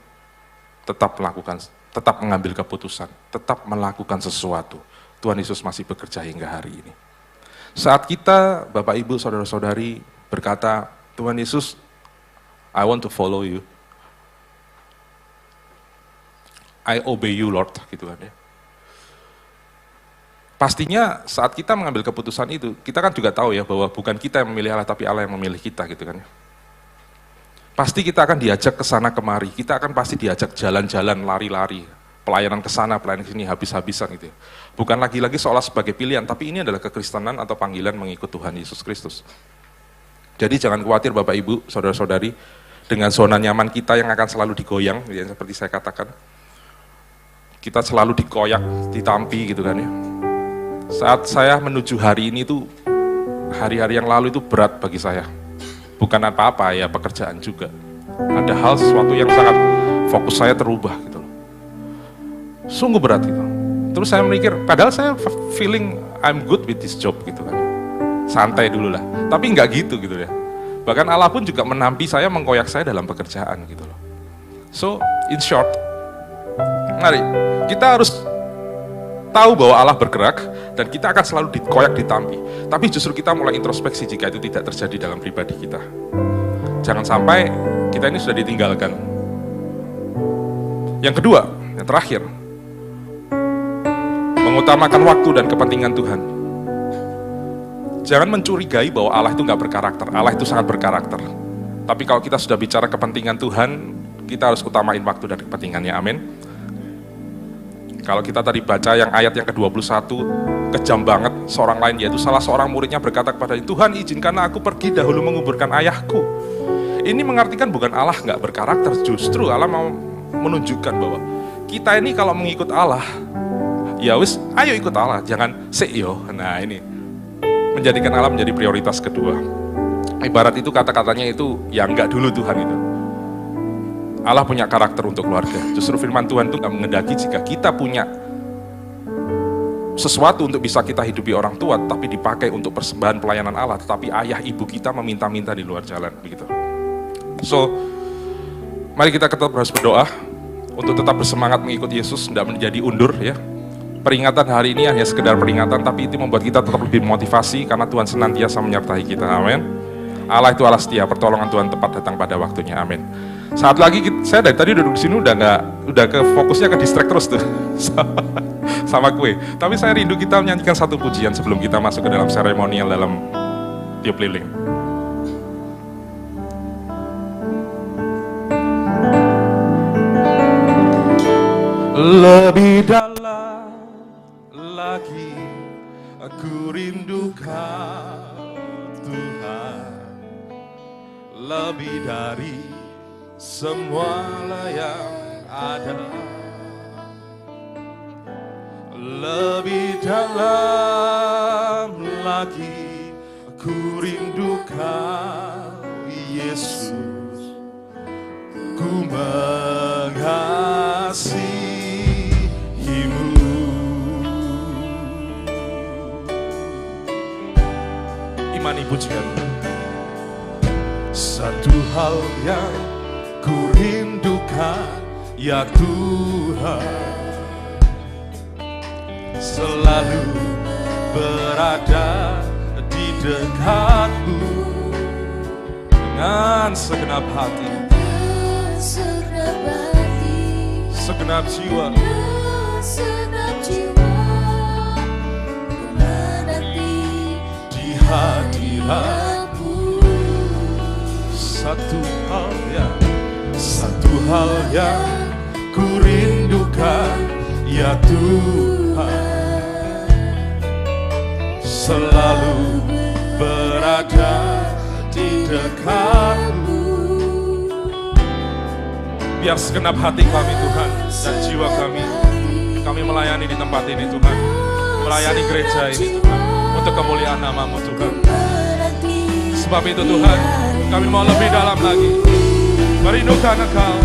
tetap mengambil keputusan, tetap melakukan sesuatu. Tuhan Yesus masih bekerja hingga hari ini. Saat kita, Bapak Ibu, Saudara-saudari berkata, Tuhan Yesus, I want to follow you. I obey you Lord, gitu kan ya. Pastinya saat kita mengambil keputusan itu, kita kan juga tahu ya bahwa bukan kita yang memilih Allah, tapi Allah yang memilih kita gitu kan. Pasti kita akan diajak ke sana kemari, kita akan pasti diajak jalan-jalan, lari-lari, pelayanan ke sana, pelayanan ke sini, habis-habisan gitu ya. Bukan lagi-lagi seolah sebagai pilihan, tapi ini adalah kekristenan atau panggilan mengikut Tuhan Yesus Kristus. Jadi jangan khawatir Bapak Ibu, Saudara-saudari, dengan zona nyaman kita yang akan selalu digoyang, yang seperti saya katakan. kita selalu dikoyak, ditampi gitu kan ya. Saat saya menuju hari ini tuh, hari-hari yang lalu itu berat bagi saya. Bukan apa-apa ya, pekerjaan juga. Ada hal sesuatu yang sangat fokus saya terubah gitu loh. Sungguh berat gitu. Terus saya mikir, padahal saya feeling I'm good with this job gitu kan. Santai dulu lah. Tapi nggak gitu gitu ya. Bahkan Allah pun juga menampi saya, mengkoyak saya dalam pekerjaan gitu loh. So, in short, mari kita harus tahu bahwa Allah bergerak dan kita akan selalu dikoyak, ditampi. Tapi justru kita mulai introspeksi jika itu tidak terjadi dalam pribadi kita. Jangan sampai kita ini sudah ditinggalkan. Yang kedua, yang terakhir, mengutamakan waktu dan kepentingan Tuhan. Jangan mencurigai bahwa Allah itu nggak berkarakter. Allah itu sangat berkarakter. Tapi kalau kita sudah bicara kepentingan Tuhan, kita harus utamain waktu dan kepentingannya. Amin. Kalau kita tadi baca yang ayat yang ke-21, kejam banget seorang lain, yaitu salah seorang muridnya berkata kepada Tuhan, izinkanlah aku pergi dahulu menguburkan ayahku. Ini mengartikan bukan Allah nggak berkarakter, justru Allah mau menunjukkan bahwa kita ini kalau mengikut Allah, ya wis, ayo ikut Allah, jangan yo. Nah ini, menjadikan Allah menjadi prioritas kedua. Ibarat itu kata-katanya itu, ya enggak dulu Tuhan itu. Allah punya karakter untuk keluarga. Justru firman Tuhan itu gak mengendaki jika kita punya sesuatu untuk bisa kita hidupi orang tua, tapi dipakai untuk persembahan pelayanan Allah, tetapi ayah ibu kita meminta-minta di luar jalan, begitu. So, mari kita tetap harus berdoa untuk tetap bersemangat mengikut Yesus, tidak menjadi undur ya. Peringatan hari ini hanya sekedar peringatan, tapi itu membuat kita tetap lebih motivasi karena Tuhan senantiasa menyertai kita. Amin. Allah itu Allah setia, pertolongan Tuhan tepat datang pada waktunya. Amin. Saat lagi saya dari tadi duduk di sini udah ke fokusnya ke distract terus tuh sama kue. Tapi saya rindu kita menyanyikan satu pujian sebelum kita masuk ke dalam seremonial dalam tiup lilin. Lebih dalam lagi aku rindukan Tuhan, lebih dari semua yang ada, lebih dalam lagi ku rindukan Yesus, ku mengasihimu. Imani pujian. Satu hal yang ku rindukan, ya Tuhan, selalu berada di dekatmu dengan segenap hati, segenap jiwa, ku menanti di hadiratmu. Satu hal yang ku rindukan, ya Tuhan, selalu berada di dekatmu. Biar segenap hati kami Tuhan dan jiwa kami melayani di tempat ini Tuhan, melayani gereja ini Tuhan, untuk kemuliaan nama-Mu Tuhan. Sebab itu Tuhan, kami mau lebih dalam lagi merindukan Engkau,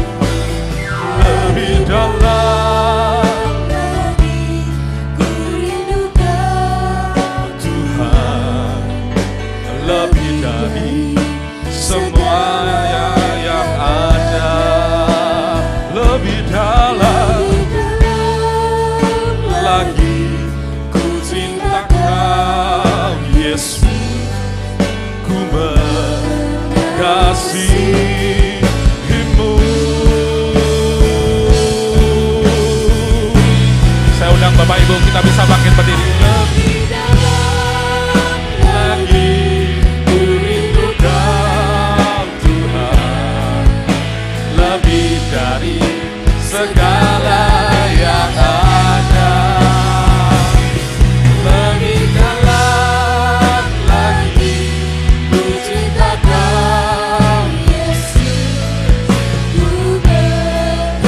lebih dalam lagi ku rindukan Tuhan, lebih dari semua yang ada, lebih dalam lagi ku cinta Kau Yesus, ku mengasihimu. Saya undang Bapak Ibu, kita bisa bangkit berdiri. Lebih dalam lagi ku rindukan Tuhan, lebih dari segala yang ada, lebih dalam lagi ku cinta Kau Yesus, ku mengasihimu.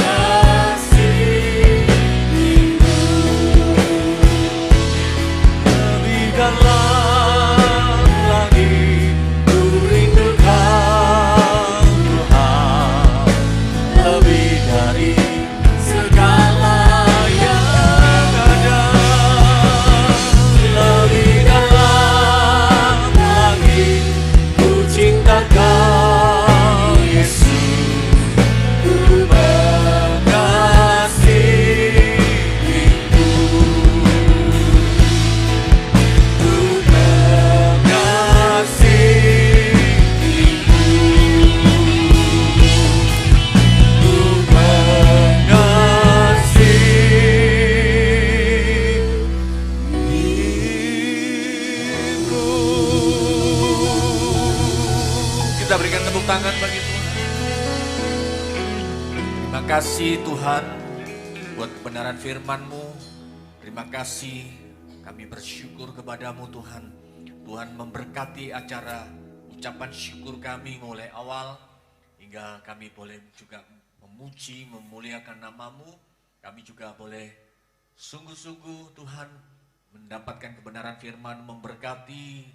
berikan tepuk tangan bagi Tuhan. Terima kasih Tuhan buat kebenaran firman-Mu. Terima kasih, kami bersyukur kepadamu Tuhan. Tuhan memberkati acara ucapan syukur kami mulai awal hingga kami boleh juga memuji, memuliakan nama-Mu. Kami juga boleh sungguh-sungguh Tuhan mendapatkan kebenaran firman, memberkati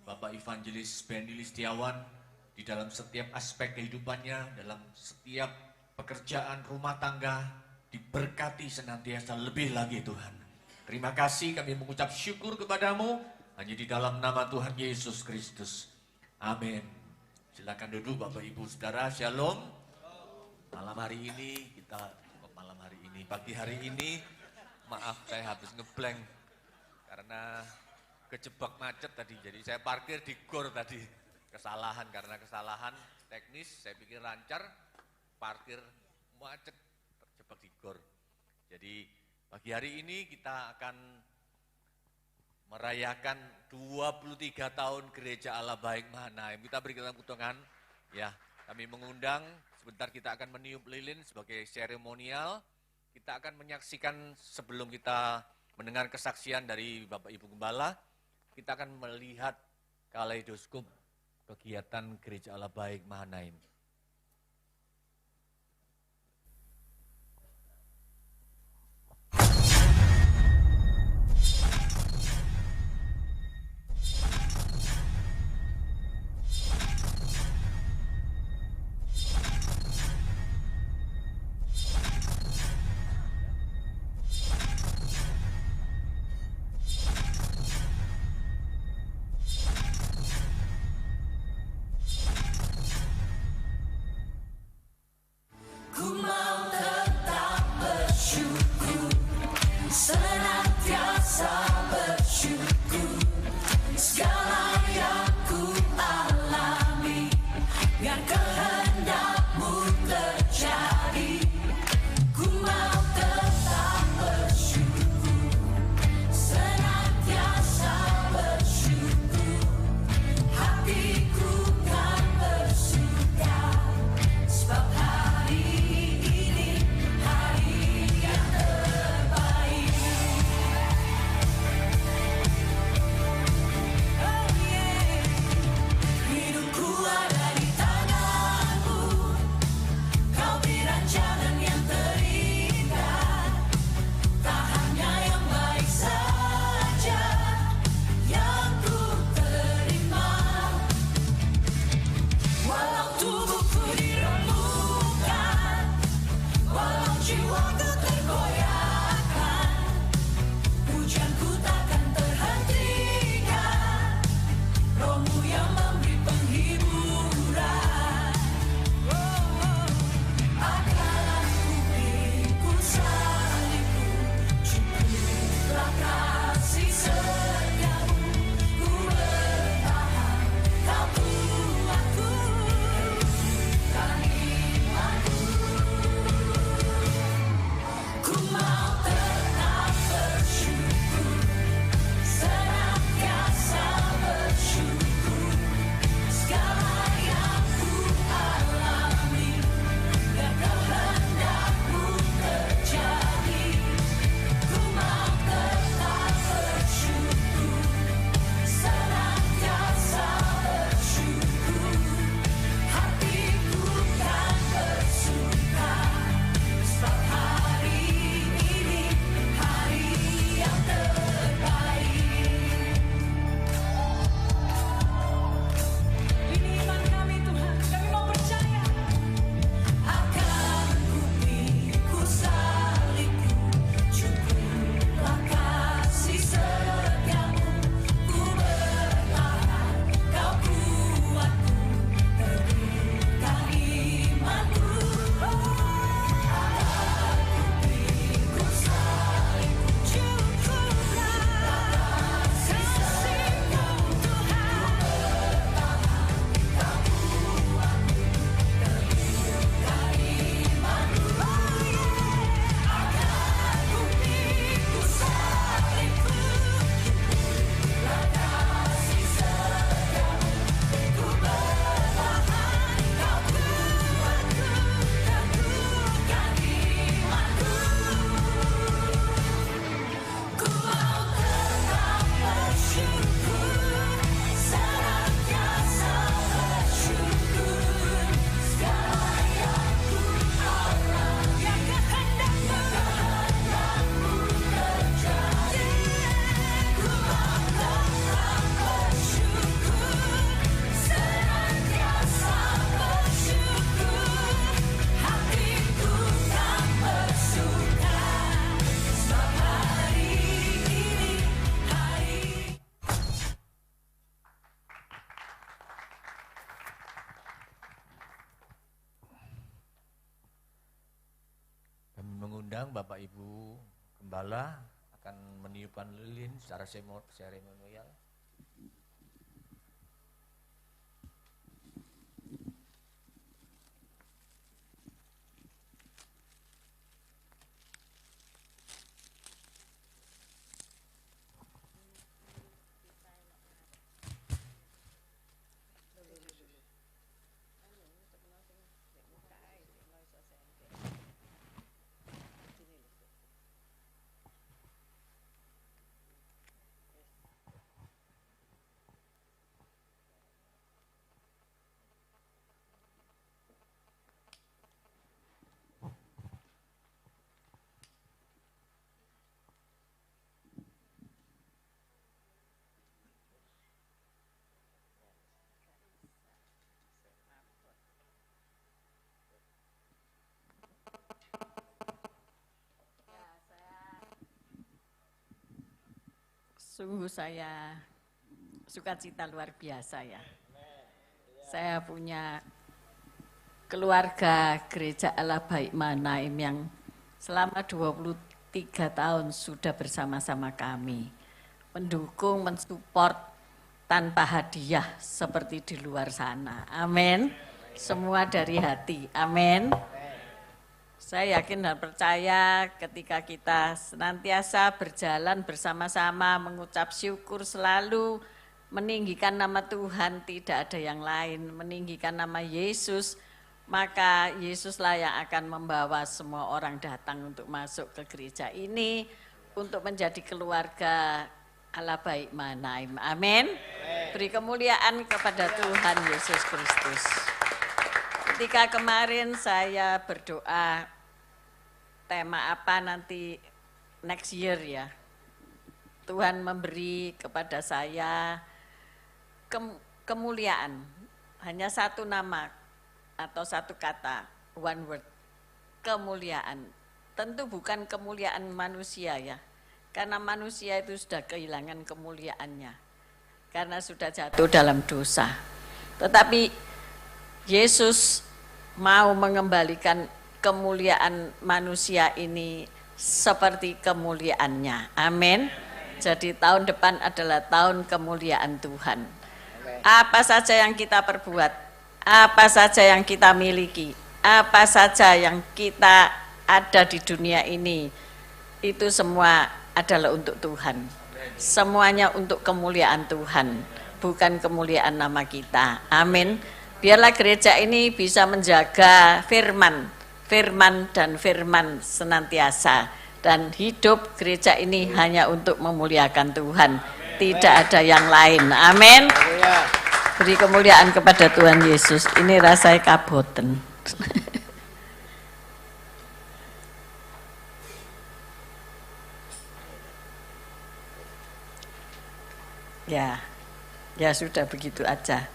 Bapak Evangelis Benny Listiawan di dalam setiap aspek kehidupannya, dalam setiap pekerjaan rumah tangga, diberkati senantiasa lebih lagi Tuhan. Terima kasih, kami mengucap syukur kepadamu hanya di dalam nama Tuhan Yesus Kristus. Amin. Silakan duduk Bapak Ibu Saudara, Shalom. Malam hari ini pagi hari ini, maaf saya habis ngeblank karena kejebak macet tadi. Jadi saya parkir di gor tadi, karena kesalahan teknis. Saya pikir lancar, parkir macet, terjebak di gor. Jadi pagi hari ini kita akan merayakan 23 tahun Gereja Allah Baik Mahanaim. Kita beri tepuk tangan. Ya, kami mengundang, sebentar kita akan meniup lilin sebagai seremonial. Kita akan menyaksikan sebelum kita mendengar kesaksian dari Bapak Ibu Gembala, kita akan melihat kaleidoskop kegiatan Gereja Allah Baik Mahanaim. undang Bapak Ibu Gembala akan meniupkan lilin secara seremonial. Sungguh saya sukacita luar biasa ya. Saya punya keluarga Gereja Allah Baik Mahanaim yang selama 23 tahun sudah bersama-sama kami. Mendukung, mensupport tanpa hadiah seperti di luar sana. Amin. Semua dari hati. Amin. Saya yakin dan percaya ketika kita senantiasa berjalan bersama-sama, mengucap syukur selalu, meninggikan nama Tuhan, tidak ada yang lain, meninggikan nama Yesus, maka Yesuslah yang akan membawa semua orang datang untuk masuk ke gereja ini, untuk menjadi keluarga Allah Baik Mahanaim. Amin. Beri kemuliaan kepada Tuhan Yesus Kristus. Ketika kemarin saya berdoa, tema apa nanti next year ya, Tuhan memberi kepada saya kemuliaan, hanya satu nama atau satu kata, one word, kemuliaan. Tentu bukan kemuliaan manusia ya, karena manusia itu sudah kehilangan kemuliaannya, karena sudah jatuh dalam dosa. Tetapi Yesus mau mengembalikan kemuliaan manusia ini seperti kemuliaannya. Amin. Jadi tahun depan adalah tahun kemuliaan Tuhan. Apa saja yang kita perbuat, apa saja yang kita miliki, apa saja yang kita ada di dunia ini, itu semua adalah untuk Tuhan. Semuanya untuk kemuliaan Tuhan, bukan kemuliaan nama kita. Amin. Biarlah gereja ini bisa menjaga firman dan firman senantiasa, dan hidup gereja ini hanya untuk memuliakan Tuhan, tidak ada yang lain. Amin. Beri kemuliaan kepada Tuhan Yesus. Ini rasanya kaboten. Ya sudah begitu aja.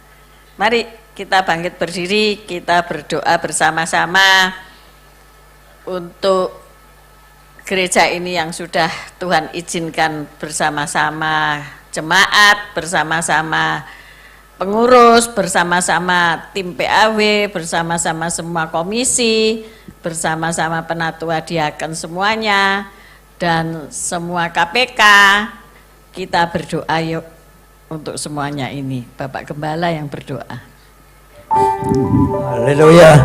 Mari kita bangkit berdiri, kita berdoa bersama-sama untuk gereja ini yang sudah Tuhan izinkan bersama-sama jemaat, bersama-sama pengurus, bersama-sama tim PAW, bersama-sama semua komisi, bersama-sama penatua diaken semuanya, dan semua KPK. Kita berdoa yuk untuk semuanya ini. Bapak Gembala yang berdoa. Haleluya.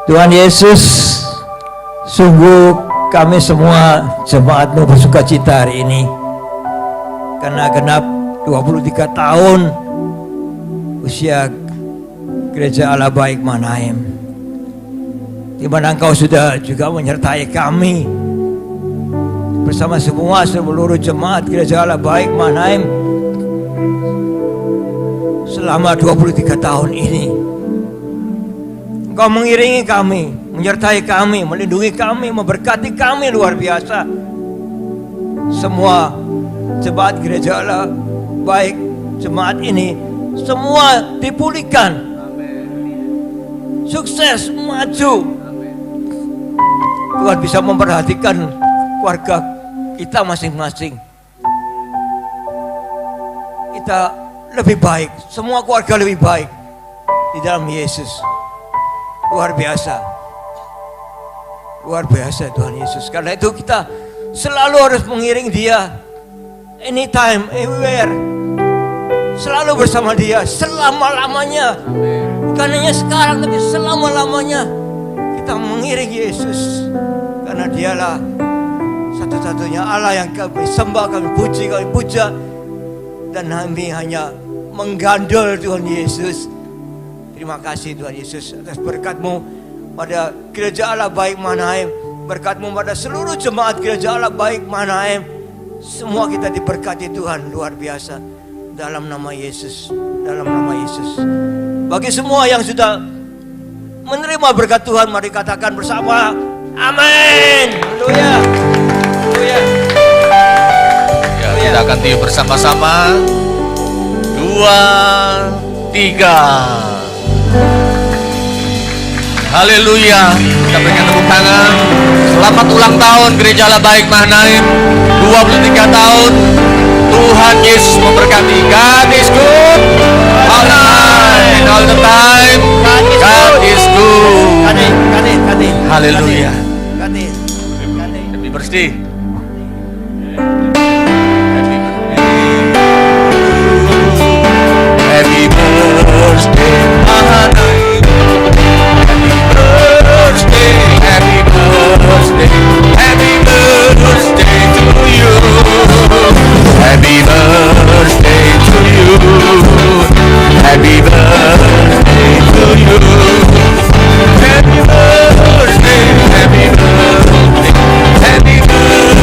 Tuhan Yesus, sungguh kami semua jemaat-Mu bersuka cita hari ini, karena genap 23 tahun usia Gereja Allah Baik Mahanaim, di mana Engkau sudah juga menyertai kami bersama semua seluruh jemaat Gereja Allah Baik Mahanaim selama 23 tahun ini. Engkau mengiringi kami, menyertai kami, melindungi kami, memberkati kami luar biasa. Semua jemaat Gereja Allah Baik, jemaat ini semua dipulihkan, sukses, maju. Tuhan bisa memperhatikan keluarga kita masing-masing. Kita lebih baik, semua keluarga lebih baik di dalam Yesus. Luar biasa, Luar biasa Tuhan Yesus. Karena itu kita selalu harus mengiring dia. Anytime, everywhere. Selalu bersama dia, selama-lamanya. Bukan hanya sekarang, tapi selama-lamanya. Kita mengiring Yesus. Karena dialah satu-satunya Allah yang kami sembah, kami puji, kami puja. Dan kami hanya menggandol Tuhan Yesus. Terima kasih Tuhan Yesus atas berkat-Mu pada Gereja Allah Baik Manaim. Berkat-Mu pada seluruh jemaat Gereja Allah Baik Manaim. Semua kita diberkati Tuhan, luar biasa. Dalam nama Yesus, dalam nama Yesus. Bagi semua yang sudah menerima berkat Tuhan, mari katakan bersama, amin. Haleluya. Haleluya. Ya, kita akan tiup bersama-sama. 2, 3. Haleluya. Kita berikan tepuk tangan. Selamat ulang tahun Gereja Allah Baik Mahanaim 23 tahun. Tuhan Yesus memberkati. God is good all the time. All the time. God is good. Kade. Haleluya. Kade. Happy birthday. Happy birthday, Mahanaim. Happy birthday, happy birthday to you. Happy birthday to you. Happy birthday to you. Happy birthday, happy birthday, happy birthday.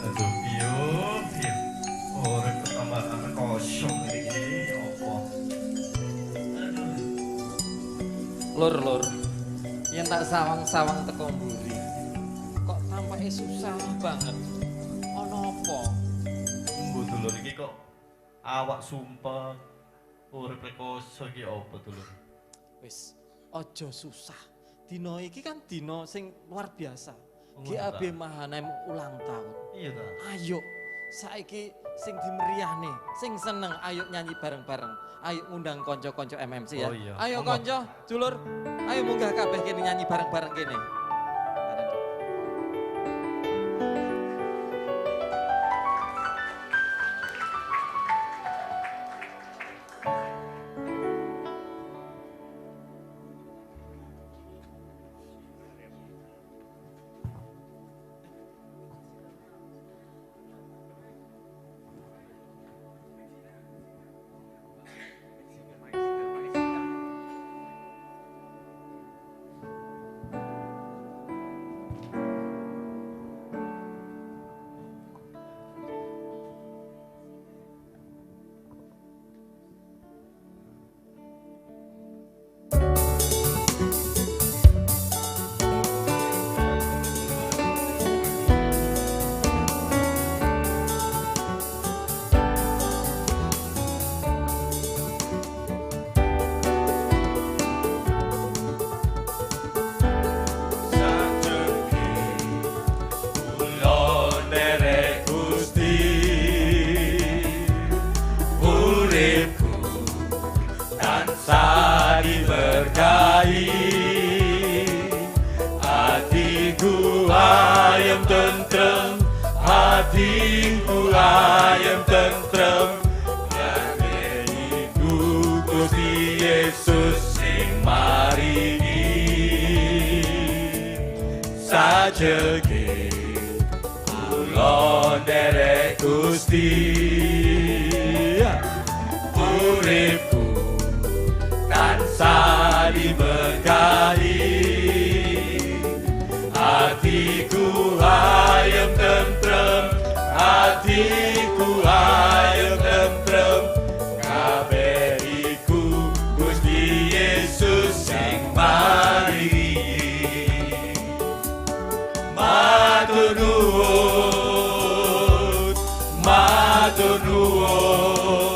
Aduh, iya, iya. Orang pertama anak kosong ini apa? Lur, yang tak sawang-sawang teko mburi. Kok tampaknya susah banget. Ono apa? Mbok dulur iki kok awak sumpah urip rekoso iki apa dulur? Wis, ojo susah. Dino iki kan dino sing luar biasa. Ulang GAB tahun. Mahanaim ulang tahun. Iya ta. Ayo, saiki sing dimeriahne, sing seneng, ayo nyanyi bareng-bareng. Ayo ngundang konco-konco MMC ya. Oh iya. Ayo Monggo. konco, dulur, ayo munggah kabeh kene nyanyi bareng-bareng kene. ayam tentrem, hatiku ayam tentrem. Nyanyiku Gusti Yesus sing maringi sajeke kula nderek Gusti. Uripku tansah diberkahi, hatiku ayam tentrem, hatiku ayam tentrem. Kabeh iku Gusti Yesus sing maringi. Matur nuwun, matur nuwun,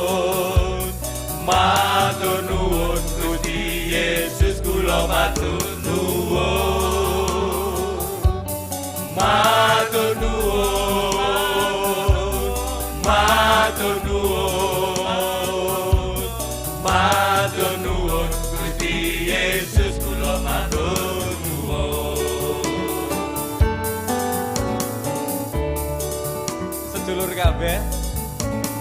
matur nuwun Gusti Yesus, kula matur nuwun. Matur nuwun, matur nuwun, matur nuwun Gusti Yesus, kula matur nuwun. Sedulur kabeh,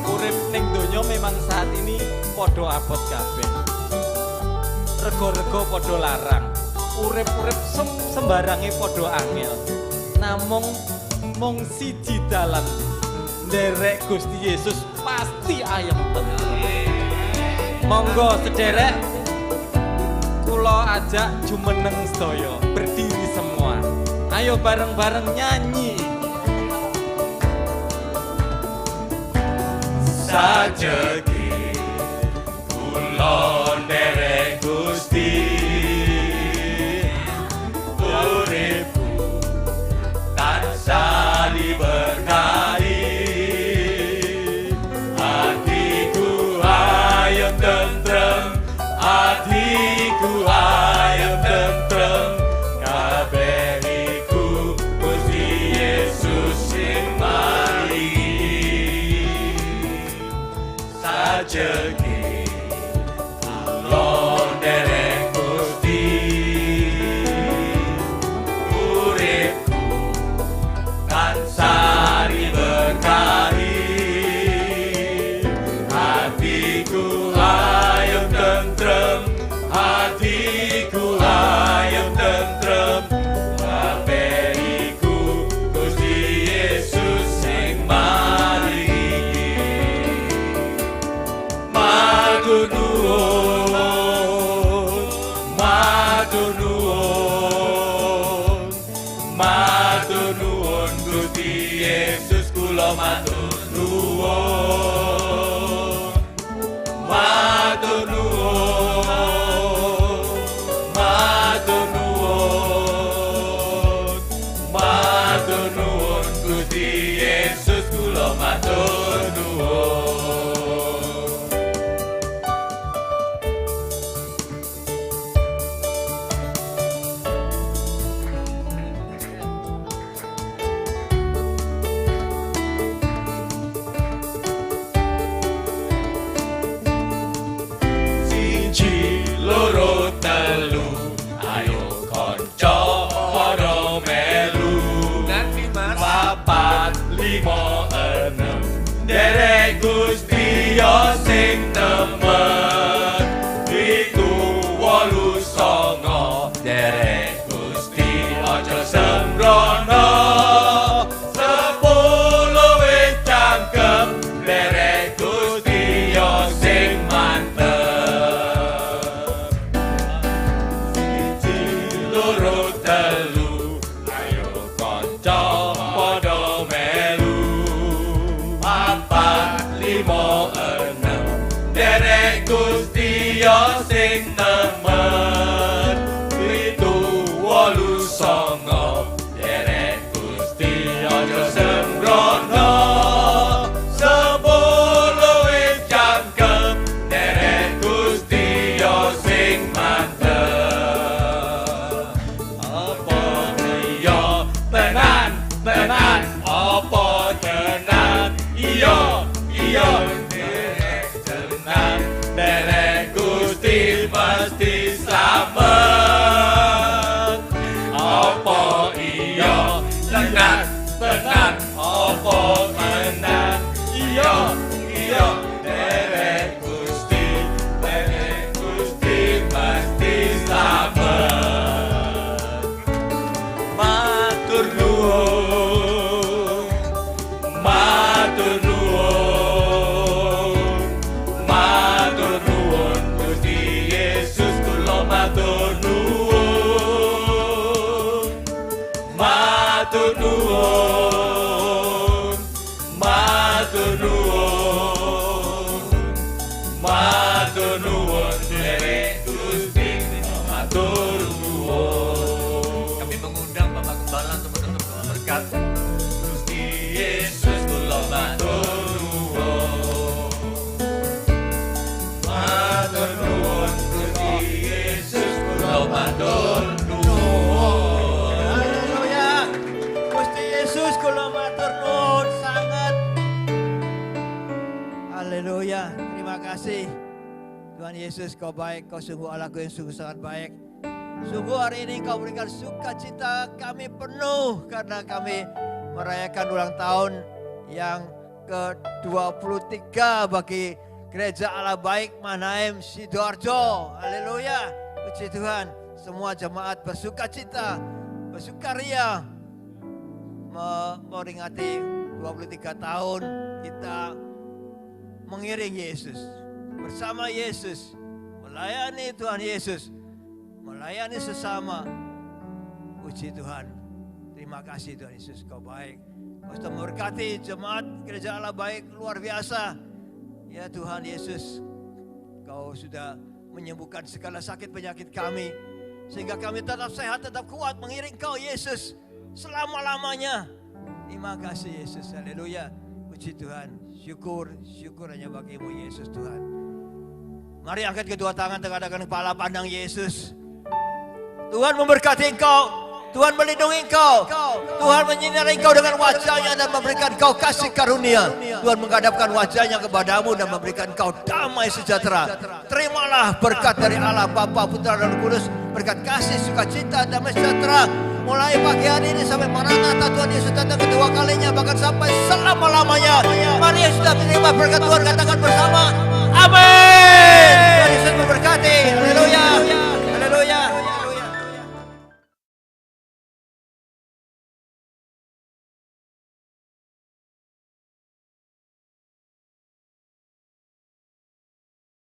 urip ning donya memang saat ini podo abot kabeh. Rego-rego podo larang, urip-urip sembarange podo angel. Namung mung siji dalan, nderek Gusti Yesus pasti ayem tentrem. Monggo sederek, kula ajak jumeneng sedaya, berdiri semua. Ayo bareng-bareng nyanyi. Sajeke kula nderek Gusti, uripku tansah diberkahi, hatiku ayam tentrem, hatiku ayam tentrem. Kabeh iku Gusti Yesus sing maringi. kula matur nuwun. Matur nuwun. Matur nuwun. Matur nuwun Gusti Yesus kula matur nuwun. Loro telu ayo konco padha melu nanti Mas papat limo enem derek Gusti yo sing temen pitu wolu songo derek Gusti aja sembrono 10 wis cangkem derek Gusti yo sing mantep. Loro telu ayo kanca padha melu papat limo enem derek Gusti yo sing nemen pitu wolu songo derek Gusti aja sembrono 10 wis cangkem derek Gusti yo sing mantep. Tenan, apa tenan? Iya, derek tenan, derek Gusti mesti slamet. Apa iya, tenan, apa tenan? Iya, derek Gusti mesti slamet. Matur nuwun, matur nuwun, matur nuwun Gusti Yesus kula matur nuwun, matur nuwun, matur nuwun, matur nuwun derek Gusti matur nuwun. Kami mengundang Bapak Gembala untuk menutup doa berkat. Gusti Yesus kula matur nuwun. Matur nuwun Gusti Yesus kula matur nuwun. Haleluya. Gusti Yesus kula matur nuwun sangat. Haleluya. Terima kasih. Tuhan Yesus kau baik, kau sungguh Allahku yang sungguh sangat baik. Sungguh hari ini kau berikan sukacita kami penuh karena kami merayakan ulang tahun yang ke-23 bagi Gereja Allah Baik Mahanaim Sidoarjo. Haleluya. Puji Tuhan. Semua jemaat bersukacita, bersukaria memperingati 23 tahun kita mengiring Yesus. Bersama Yesus, melayani Tuhan Yesus, melayani sesama. Puji Tuhan. Terima kasih Tuhan Yesus, kau baik. Kau sudah memberkati jemaat Gereja Allah Baik luar biasa. Ya Tuhan Yesus, kau sudah menyembuhkan segala sakit penyakit kami. Sehingga kami tetap sehat, tetap kuat mengiring kau Yesus selama-lamanya. Terima kasih Yesus, haleluya. Puji Tuhan, syukur hanya bagimu Yesus Tuhan. Mari angkat kedua tangan, tegakkan kepala, pandang Yesus. Tuhan memberkati engkau, Tuhan melindungi engkau, Tuhan menyinari engkau dengan wajahnya dan memberikan engkau kasih karunia. Tuhan menghadapkan wajahnya kepadamu dan memberikan engkau damai sejahtera. Terimalah berkat dari Allah Bapa, Putra dan Roh Kudus, berkat kasih, sukacita, damai sejahtera. Mulai pagi hari ini sampai Maranatha Tuhan Yesus datang kedua kalinya, bahkan sampai selama-lamanya. Mari yang sudah menerima berkat Tuhan katakan bersama, amin. Tuhan Yesus memberkati, haleluya.